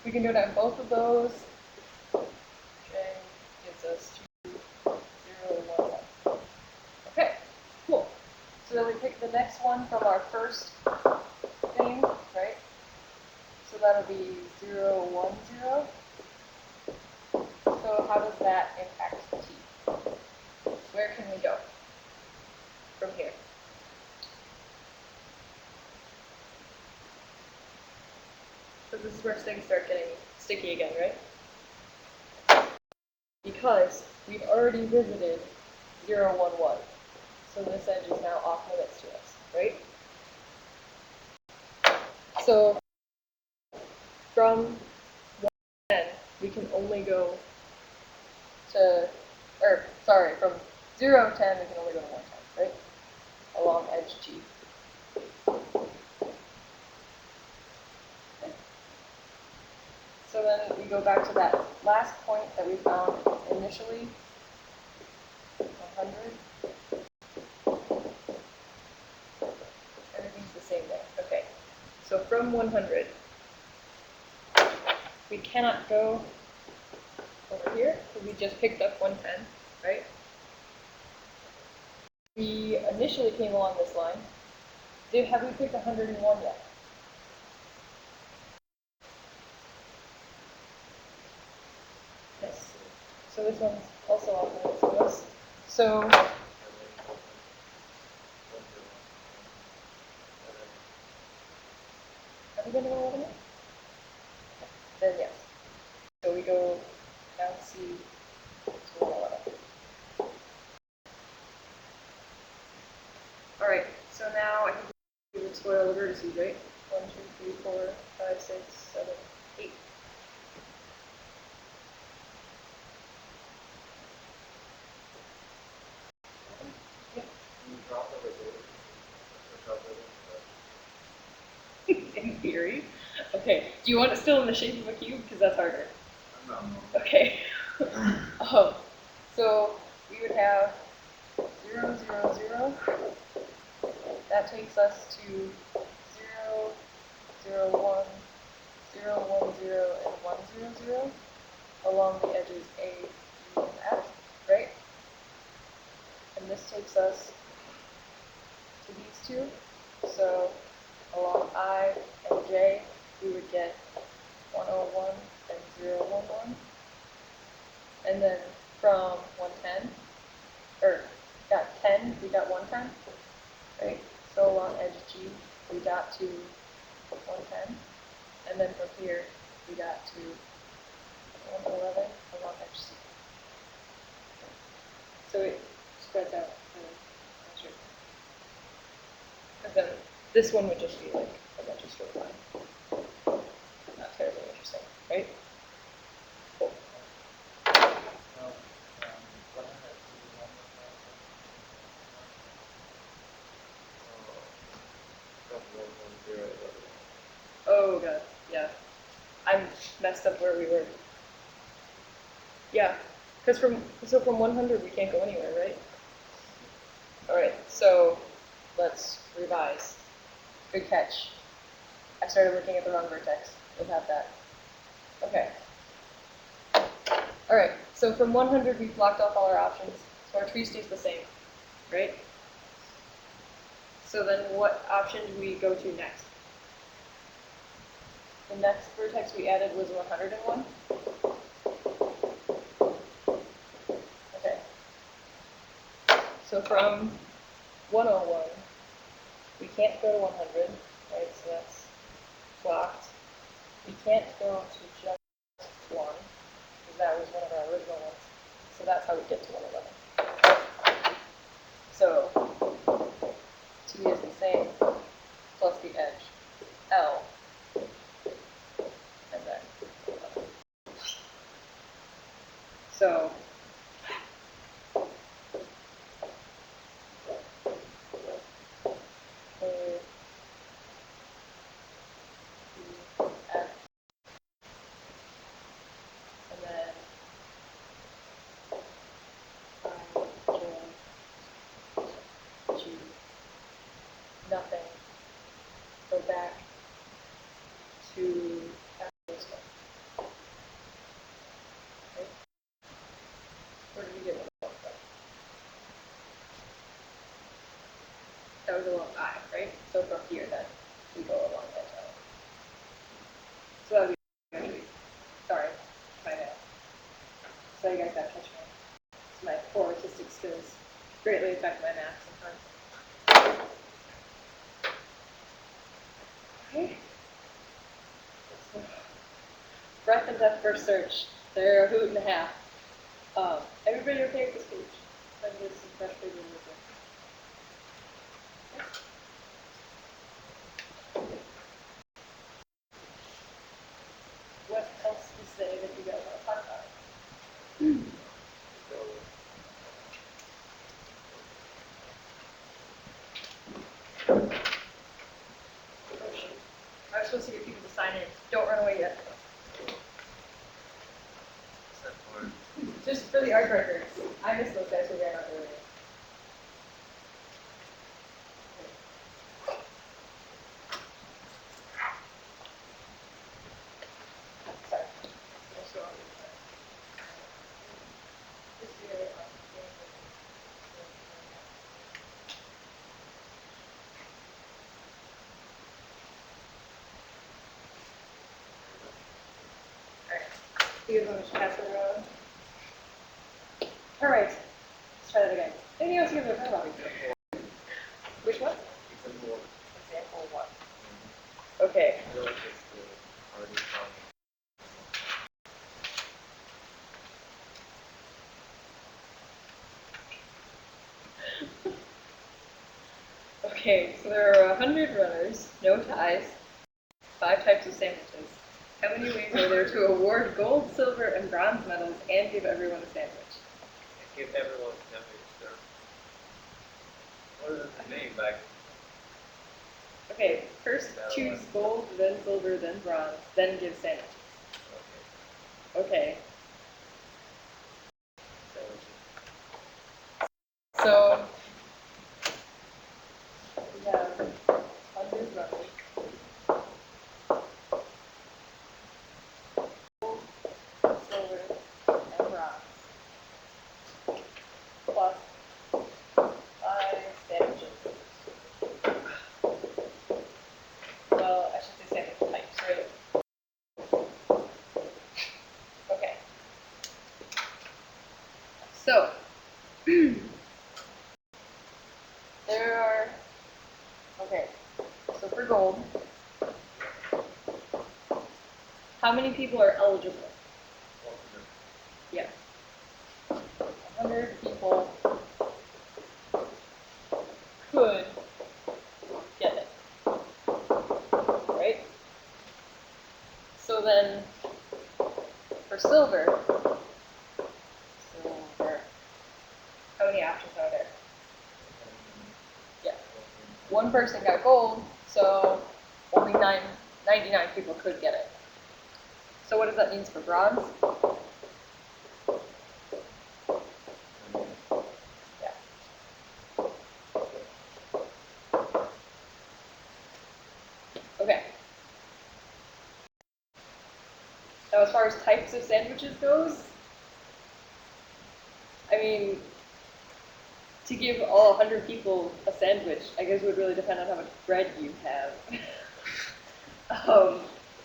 we can go down both of those. Okay. Gives us 2, 0, 1, 1. Okay. Cool. So then we pick the next one from our first thing, right? So that'll be 0, 1, 0. So how does that impact t? Where can we go from here? So this is where things start getting sticky again, right? Because we've already visited 0, 1, 1. So this edge is now off limits to us, right? So from 1 to 10, we can only go to, or sorry, from 0 to 10, we can only go to 1 time, right? Along edge G. Okay. So then we go back to that last point that we found initially, 100. Everything's the same there. Okay. So from 100, we cannot go over here because we just picked up 110, right? We initially came along this line. Have we picked 101 yet? Yes. So this one's also off limits to us. So are we going to go over there? Then yes. So we go down C to 111. All right. So now I think we've explored all the vertices, right? 1, 2, 3, 4, 5, 6, 7, 8. theory. Okay, do you want it still in the shape of a cube? Because that's harder. No. Okay. So we would have 0, 0, 0. That takes us to 0, 0, 1, 0, 1, 0, and 1, 0, 0 along the edges A, B, and F, right? And this takes us to these two. So along I and J, we would get 101 and 011. And then from 110, or got 10, we got 110, right? So along edge G, we got to 110. And then from here, we got to 111 along edge C. So it spreads out. And then this one would just be like a bunch of straight line. Not terribly interesting, right? Cool. Oh god, yeah. I'm messed up where we were. Yeah, because from 100 we can't go anywhere, right? All right, so let's revise. Good catch. I started looking at the wrong vertex. We'll have that. Okay. All right, so from 100 we've blocked off all our options, so our tree stays the same, right? So then what option do we go to next? The next vertex we added was 101. Okay. So from 101, we can't go to 100, right? So that's blocked. We can't go to just 1, because that was one of our original ones. So that's how we get to 111. So T is the same, plus the edge, L, and then 11. So A, B, F, and then I, J, G, nothing. Go back to this one. Right? Where did we get one from? That was along I, right? So from here then, we go along that L. So that would be actually, sorry, my bad. So you guys gotta catch me. So my poor artistic skills greatly affect my math sometimes. Okay. So, breadth and depth first search. They're a hoot and a half. Everybody okay with this page? I'm gonna get some fresh paper in this one. What else is there that you guys want to talk about? Oh shoot. I was supposed to get people to sign in. Don't run away yet. Just for the art records. I miss those guys who ran out earlier. Sorry. Alright. You guys want to pass it around? Alright. Let's try that again. Anything else you guys have heard about before? Which one? Example one. Okay. Okay, so there are 100 runners, no ties, 5 types of sandwiches. How many ways are there to award gold, silver, and bronze medals and give everyone a sandwich? Give everyone a sandwich, sir. What is the name back? Okay, first choose gold, then silver, then bronze, then give sandwiches. Okay. So we have 100 roughly. Gold, silver, and bronze. Plus 5 sandwiches. Well, I should say sandwich types, right? Okay. So, there are, okay, so for gold, how many people are eligible? Yeah. 100 people could get it, right? So then, for silver, how many options are there? Yeah. One person got gold, so only 99 people could get it. So what does that mean for bronze? Yeah. Okay. Now as far as types of sandwiches goes, I mean, to give all 100 people a sandwich, I guess it would really depend on how much bread you have.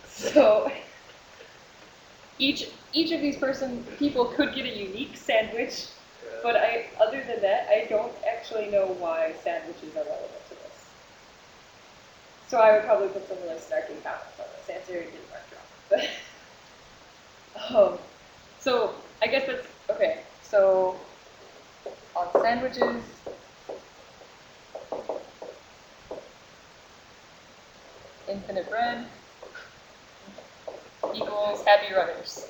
So each of these people could get a unique sandwich, but other than that, I don't actually know why sandwiches are relevant to this. So I would probably put some really snarky comments on this answer and get marked wrong. But so I guess that's okay. So on sandwiches, infinite bread equals happy runners.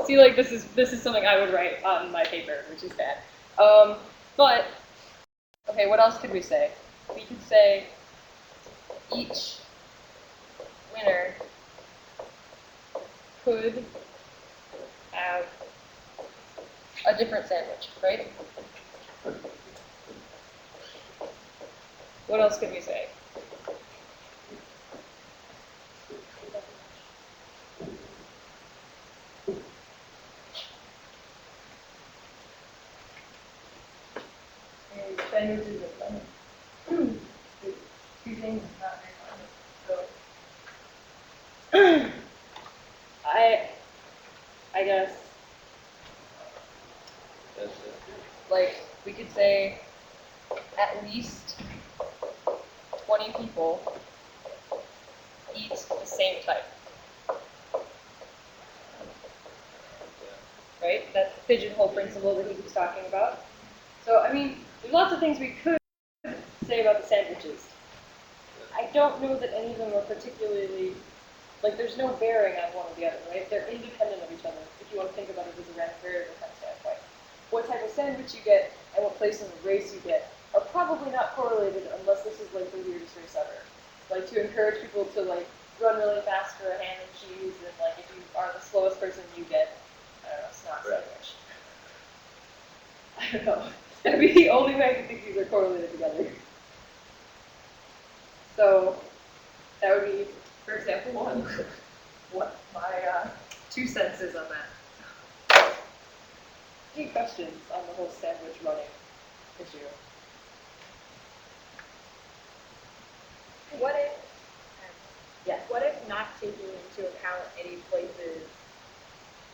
See, like this is something I would write on my paper, which is bad. But okay, what else could we say? We could say each winner could have a different sandwich, right? What else could we say? Sandwiches are fun. Two things is not very fun. So I guess like we could say at least 20 people eat the same type. Right? That's the pigeonhole principle that he was talking about. So, I mean, there's lots of things we could say about the sandwiches. I don't know that any of them are particularly, like, there's no bearing on one or the other, right? They're independent of each other, if you want to think about it as a random variable kind of standpoint. What type of sandwich you get and what place in the race you get are probably not correlated unless this is, like, the weirdest race ever. Like, to encourage people to, like, run really fast for a ham and cheese, and, like, if you are the slowest person, you get, I don't know, snot sandwich. I don't know. That'd be the only way I can think these are correlated together. So that would be, for example, one. What my 2 cents is on that. Any questions on the whole sandwich running issue? What if, Yeah. what if not taking into account any places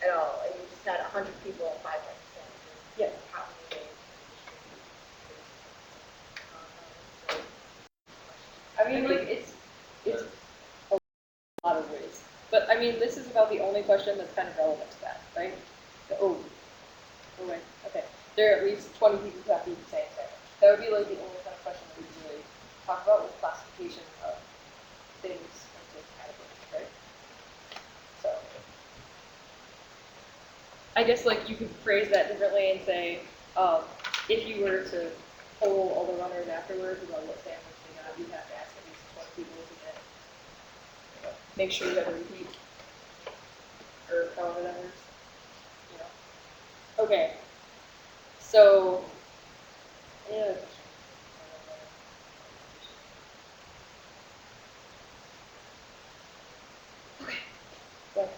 at all, and you just had 100 people at 5 percent? Yeah. How many days? I mean, like, it's a lot of ways. But, I mean, this is about the only question that's kind of relevant to that, right? Oh wait, okay. There are at least 20 people who have to eat the same sandwich. That would be, like, the only kind of question that we can really talk about with classification of things into categories, right? So, I guess, like, you could phrase that differently and say, if you were to poll all the runners afterwards about what sandwich they got. You'd have to ask at least 20 people to get, make sure you have a repeat, or however that works, you know. Okay, so, any other questions? Okay, so,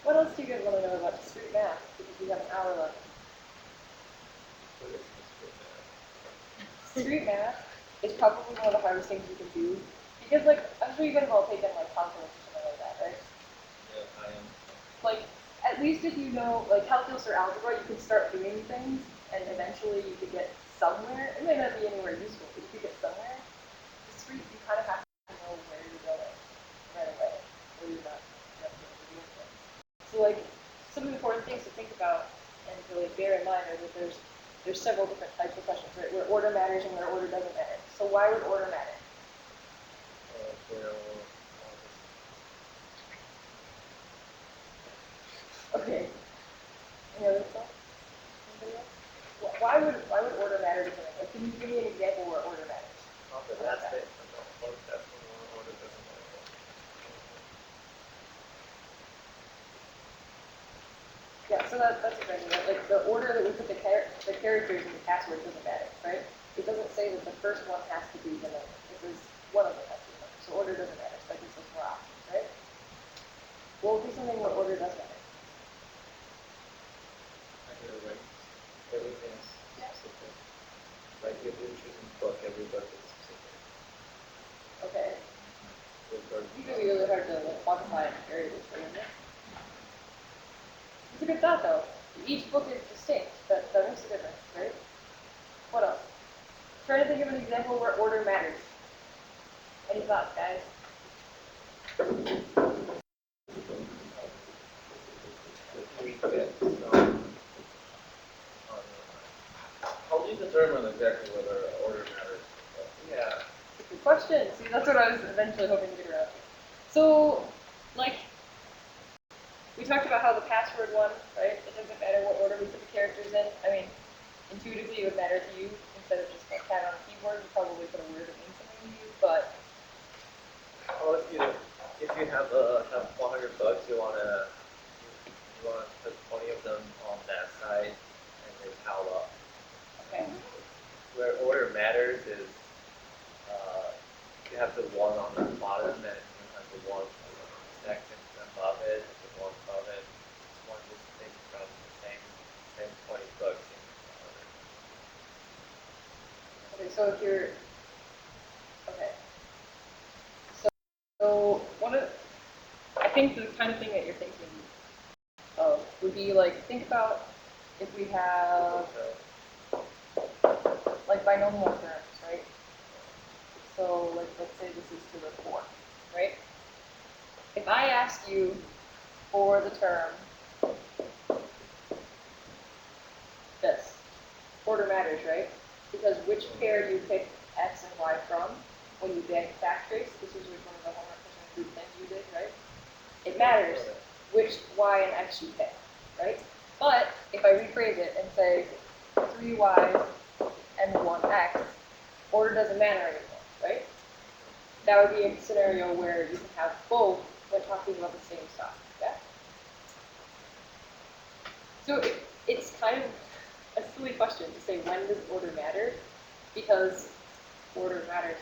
what else do you guys want to know about discrete math? Because we have an hour left. Discrete math is probably one of the hardest things you can do, because like, I'm sure you guys have all taken like calculus or something like that, right? Yeah, I am. Like, at least if you know, like calculus or algebra, you can start doing things, and eventually you could get somewhere. It might not be anywhere useful, but you could get somewhere. Discrete, you kind of have to know where you're going right away, or you're not going to do anything. So like, some important things to think about and to like bear in mind are that there's several different types of questions, right? Where order matters and where order doesn't matter. So why would order matter? Okay. Any other thoughts? Anybody else? Why would order matter to something? Like, can you give me an example where order matters? Yeah, so that's exactly right. Like the order that we put the characters in the password doesn't matter, right? It doesn't say that the first one has to be the number. It says one of them has to be the number. So order doesn't matter. So that gives us more options, right? What would be something where order does matter? Everything is specific. Like if you're choosing book, every book is specific. Okay. With bird- You can be really hard to like, quantify variables for you. It's a good thought though. Each book is distinct. That makes a difference, right? What else? Try to think of an example where order matters. Any thoughts, guys? How do you determine exactly whether order matters? Yeah. Good question. See, that's what I was eventually hoping to get around to. So, like, we talked about how the password one, right? It doesn't matter what order we put the characters in. I mean, intuitively it would matter to you instead of just like cat on a keyboard. You probably put a word that means something to you, but Well, if you have 100 bucks, you wanna put 20 of them on that side and they pile up. okay. Where order matters is you have the one on the bottom and you have the one second above it, the one above it. One just takes from the same 20 bucks in order. Okay, so if you're okay. So one of I think the kind of thing that you're thinking of would be like think about if we have like binomial terms, right? So like let's say this is to the 4, right? If I ask you for the term this, order matters, right? Because which pair do you pick x and y from when you backtrace? This was one of the homework group things you did, right? It matters which y and x you pick, right? But if I rephrase it and say 3 y's and 1 x, order doesn't matter anymore, right? That would be a scenario where you can have both when talking about the same stuff, yeah? So it's kind of a silly question to say when does order matter, because order matters.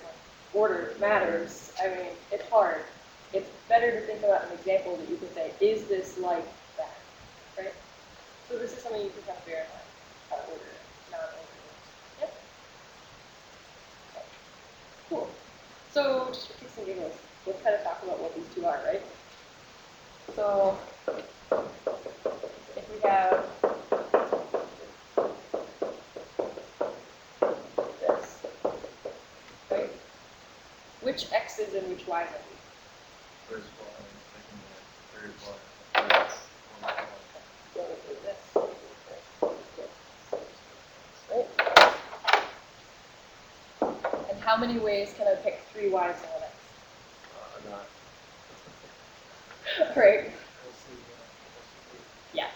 Order matters. I mean, it's hard. It's better to think about an example that you can say, is this like that, right? So this is something you can kind of bear in mind, how order, not order. Yep. Okay. Cool. So just for kicks and giggles, let's kind of talk about what these two are, right? So if we have this, right? Which x's and which y's are these? First one, second one, third one. So this, right? And how many ways can I pick 3 y's and 1 x? Not. Right? Yeah.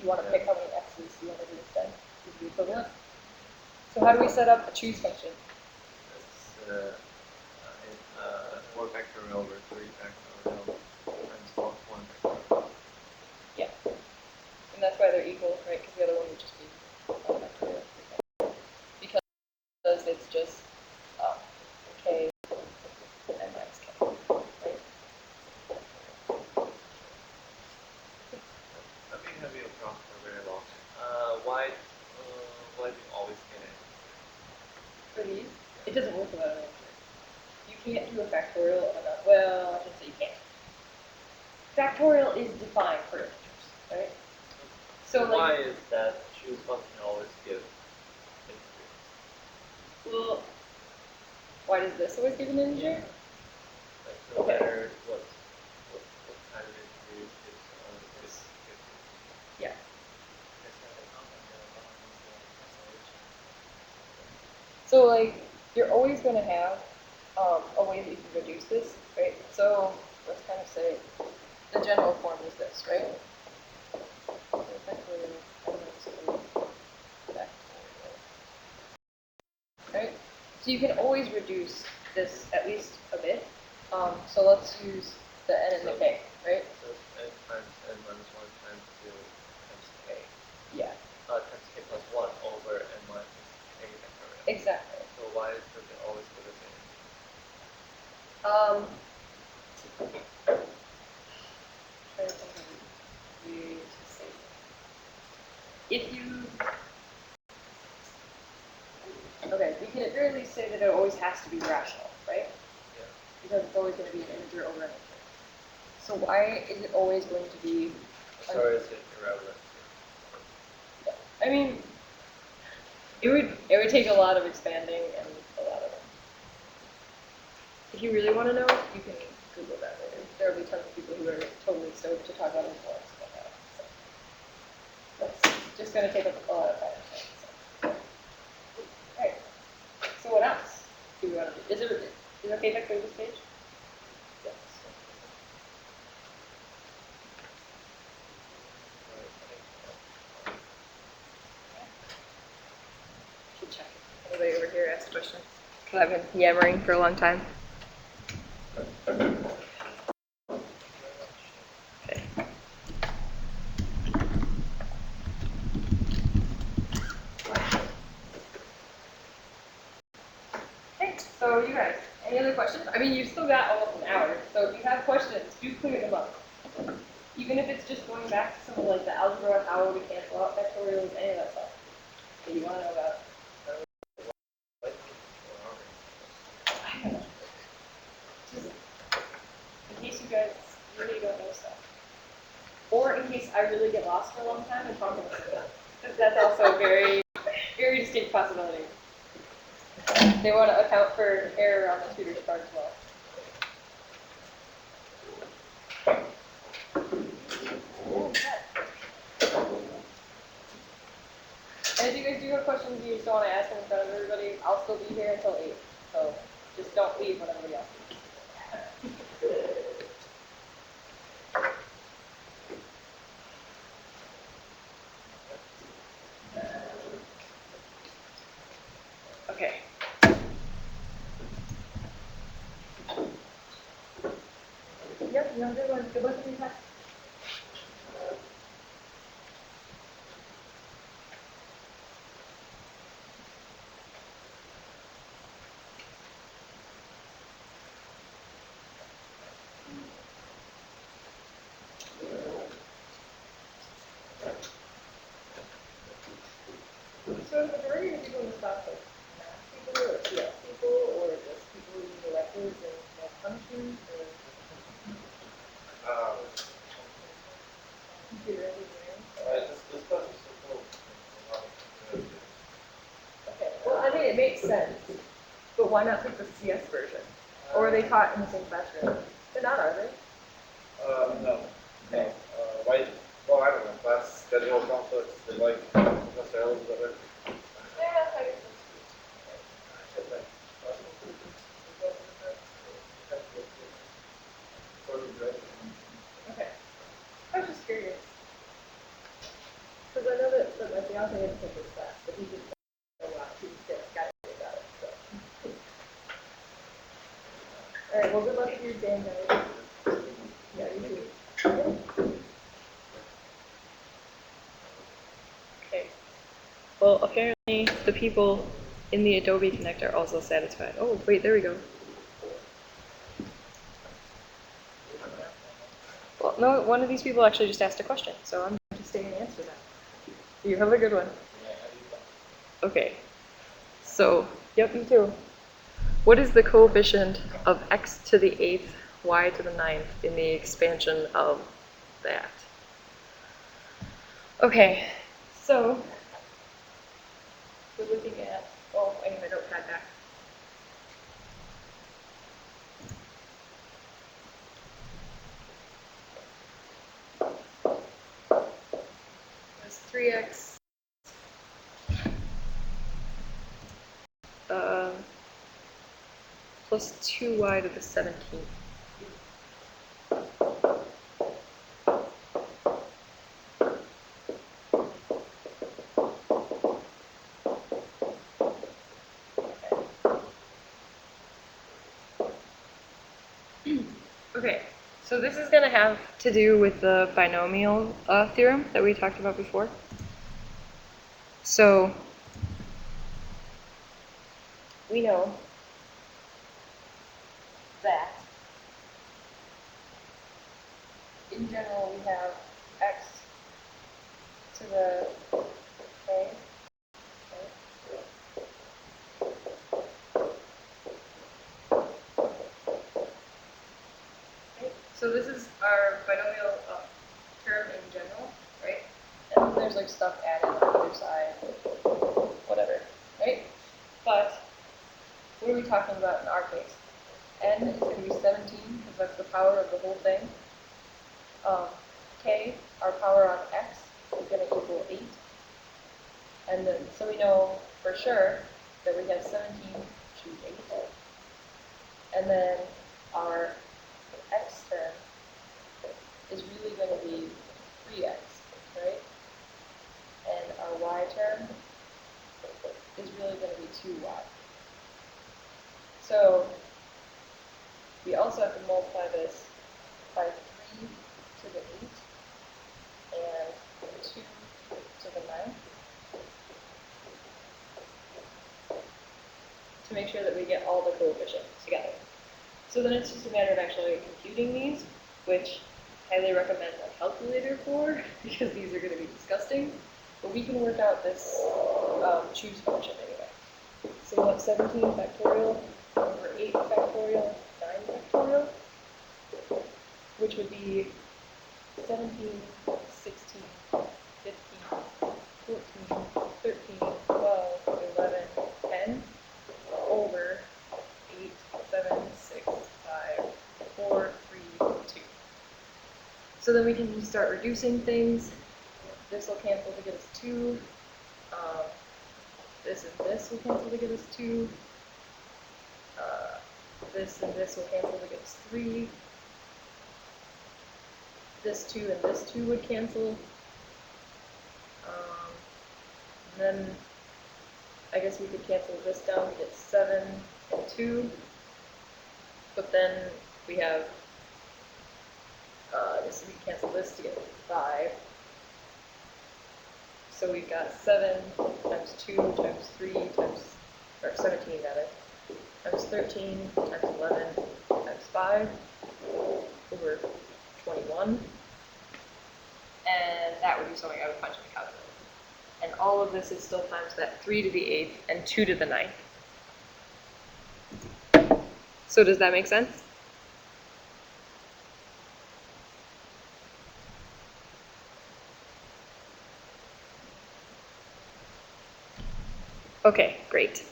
you want to pick how many x's you want to do instead, is the equivalent. So how do we set up a choose function? It's 4 factorial over 3 factorial times 1 factorial. Yeah. And that's why they're equal, right? Because the other one would just be 1 factorial. Because it's just k and minus k, right? I've been having a problem for very long. Why do you always get it? For these, it doesn't work without an integer. You can't do a factorial of another. Well, I shouldn't say you can't. Factorial is defined for integers, right? So why like, is that choose function always give integers? well, why does this always give an integer? Like no Okay. matter what kind of integer it is, Yeah. So like, you're always going to have a way that you can reduce this, right? So let's kind of say the general form is this, right? Right? So you can always reduce this at least a bit. So let's use the n and the k, right? So n times n minus 1 times 2 times k. Yeah. Times k plus 1 over n minus k factorial. Exactly. So why does it always give us an Trying to think of a way to say this. If you, okay, we can at very least say that it always has to be rational, right? Yeah. Because it's always going to be an integer over an integer. So why is it always going to be? Sorry, is it irrelevant? I mean, it would take a lot of expanding and a lot of. If you really want to know, you can Google that later. There will be tons of people who are totally stoked to talk about influence about that. So that's just going to take up a lot of time. So. Right. So what else do we want to do? Is it okay if I clear this page? Yes. Should check. Anybody over here ask a question? Because I've been yammering for a long time. Okay. Hey, so you guys, any other questions? I mean, you've still got almost an hour, so if you have questions, do clear them up. Even if it's just going back to some of like the algebra, how we cancel out factorials, any of that stuff that you want to know about. I don't know. Just in case you guys really don't know stuff. Or in case I really get lost for a long time and talk about stuff. Because that's also a very, very distinct possibility. They want to account for error on the tutor's part as well. And if you guys do have questions you just don't want to ask them in front of everybody, I'll still be here until 8. So just don't leave when everybody else leaves. Okay. Yep, you have a good one. Good luck with your test. So the majority of people in this class like math people or CS people or just people who use electives and no punishment or computer engineering. This stuff is so cool. Okay, well I mean it makes sense, but why not pick the CS version? Or are they taught in the same classroom? They're not, are they? No. No. Why? Well, I don't know. Class schedule conflicts. They like Professor Ellis better. Yeah, I guess okay. I was just curious. fiance didn't take this class, but he just a lot. He was good. Got it about it. So. All right. Well, good luck with your exam, guys. Yeah, you too. Okay. Well, apparently the people in the Adobe Connect are also satisfied. Oh, wait, there we go. Well, no, one of these people actually just asked a question, so I'm going to stay and answer that. You have a good one. Okay. So, yep, me too. What is the coefficient of x to the 8th, y to the 9th in the expansion of that? Okay, so we're looking at, oh, I need my notepad back. That's 3x plus 2y to the 17th. Okay, so this is going to have to do with the binomial theorem that we talked about before. So we know that in general we have x to the k. Okay. So this is our binomial term in general, right? And then there's like stuff added on the other side, whatever, right? But what are we talking about in our case? N is going to be 17, because that's the power of the whole thing. K, our power on x, is going to equal 8. And then, so we know for sure that we have 17 choose 8. And then our x term is really going to be 3x, right? And our y term is really going to be 2y. So we also have to multiply this by 3 to the 8 and 2 to the 9 to make sure that we get all the coefficients together. So then it's just a matter of actually computing these, which I highly recommend a calculator for, because these are going to be disgusting. But we can work out this choose function anyway. So we'll have 17 factorial over 8 factorial, 9 factorial, which would be 17, 16, 15, 14, 13, 12, 11, 10, over 8, 7, 6, 5, 4, 3, 2. So then we can start reducing things. This will cancel to get us 2. This and this will cancel to get us 2. This and this will cancel to get us 3. This 2 and this 2 would cancel. And then I guess we could cancel this down to get 7 and 2. But then we have, I guess we can cancel this to get 5. So we've got 7 times 2 times 3 times, or 17 rather, times 13 times 11 times 5 over 21. And that would be something I would punch in the calculator. And all of this is still times that 3 to the 8th and 2 to the 9th. So does that make sense? Okay, great.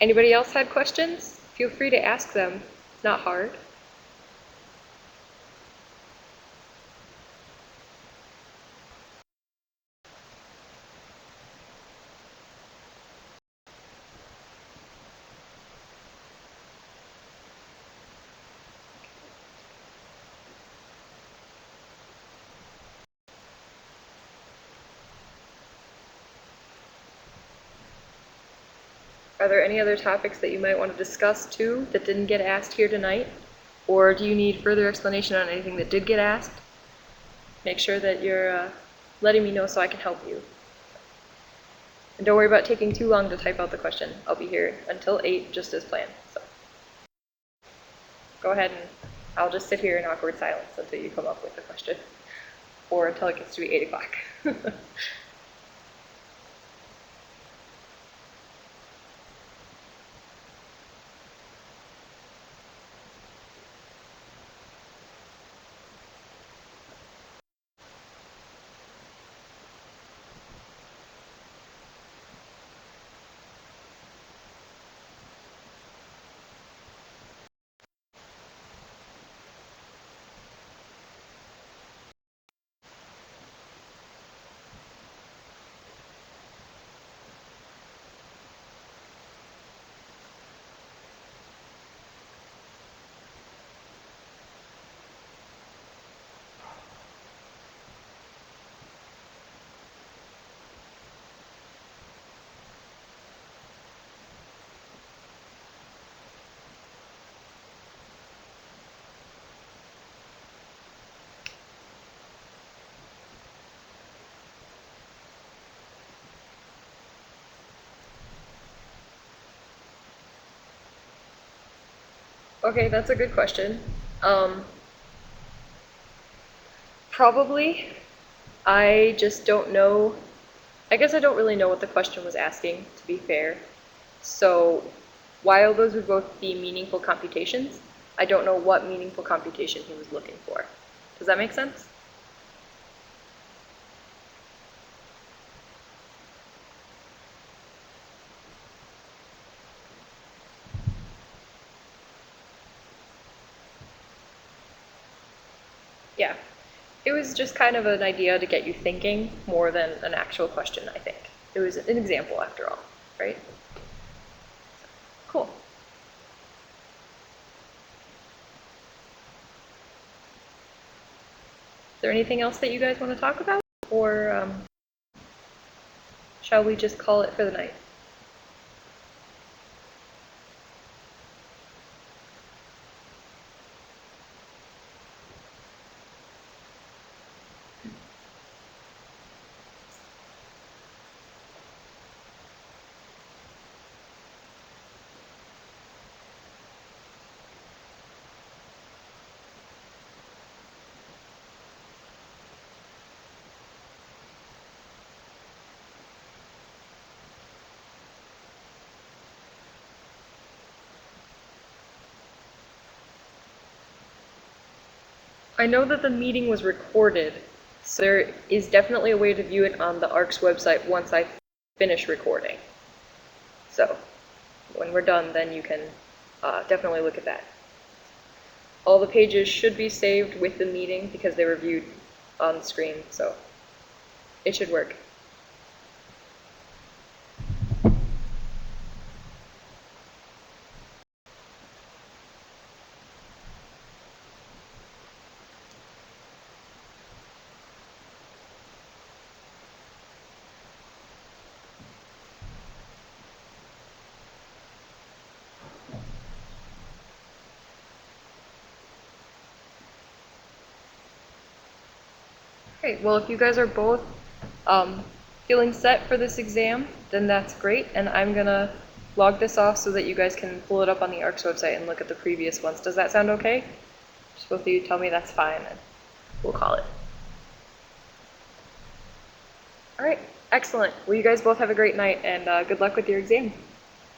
Anybody else had questions? Feel free to ask them. It's not hard. Are there any other topics that you might want to discuss too that didn't get asked here tonight? Or do you need further explanation on anything that did get asked? Make sure that you're letting me know so I can help you. And don't worry about taking too long to type out the question. I'll be here until 8, just as planned. So go ahead and I'll just sit here in awkward silence until you come up with the question. Or until it gets to be 8 o'clock. Okay, that's a good question. Probably. I just don't know. I guess I don't really know what the question was asking, to be fair. So while those would both be meaningful computations, I don't know what meaningful computation he was looking for. Does that make sense? Yeah. It was just kind of an idea to get you thinking more than an actual question, I think. It was an example after all, right? Cool. Is there anything else that you guys want to talk about? Or shall we just call it for the night? I know that the meeting was recorded, so there is definitely a way to view it on the ARC's website once I finish recording. So when we're done, then you can definitely look at that. All the pages should be saved with the meeting because they were viewed on the screen, so it should work. Great, well, if you guys are both feeling set for this exam, then that's great, and I'm gonna log this off so that you guys can pull it up on the ARC's website and look at the previous ones. Does that sound okay? Just both of you tell me that's fine, and we'll call it. All right, excellent. Well, you guys both have a great night, and good luck with your exam.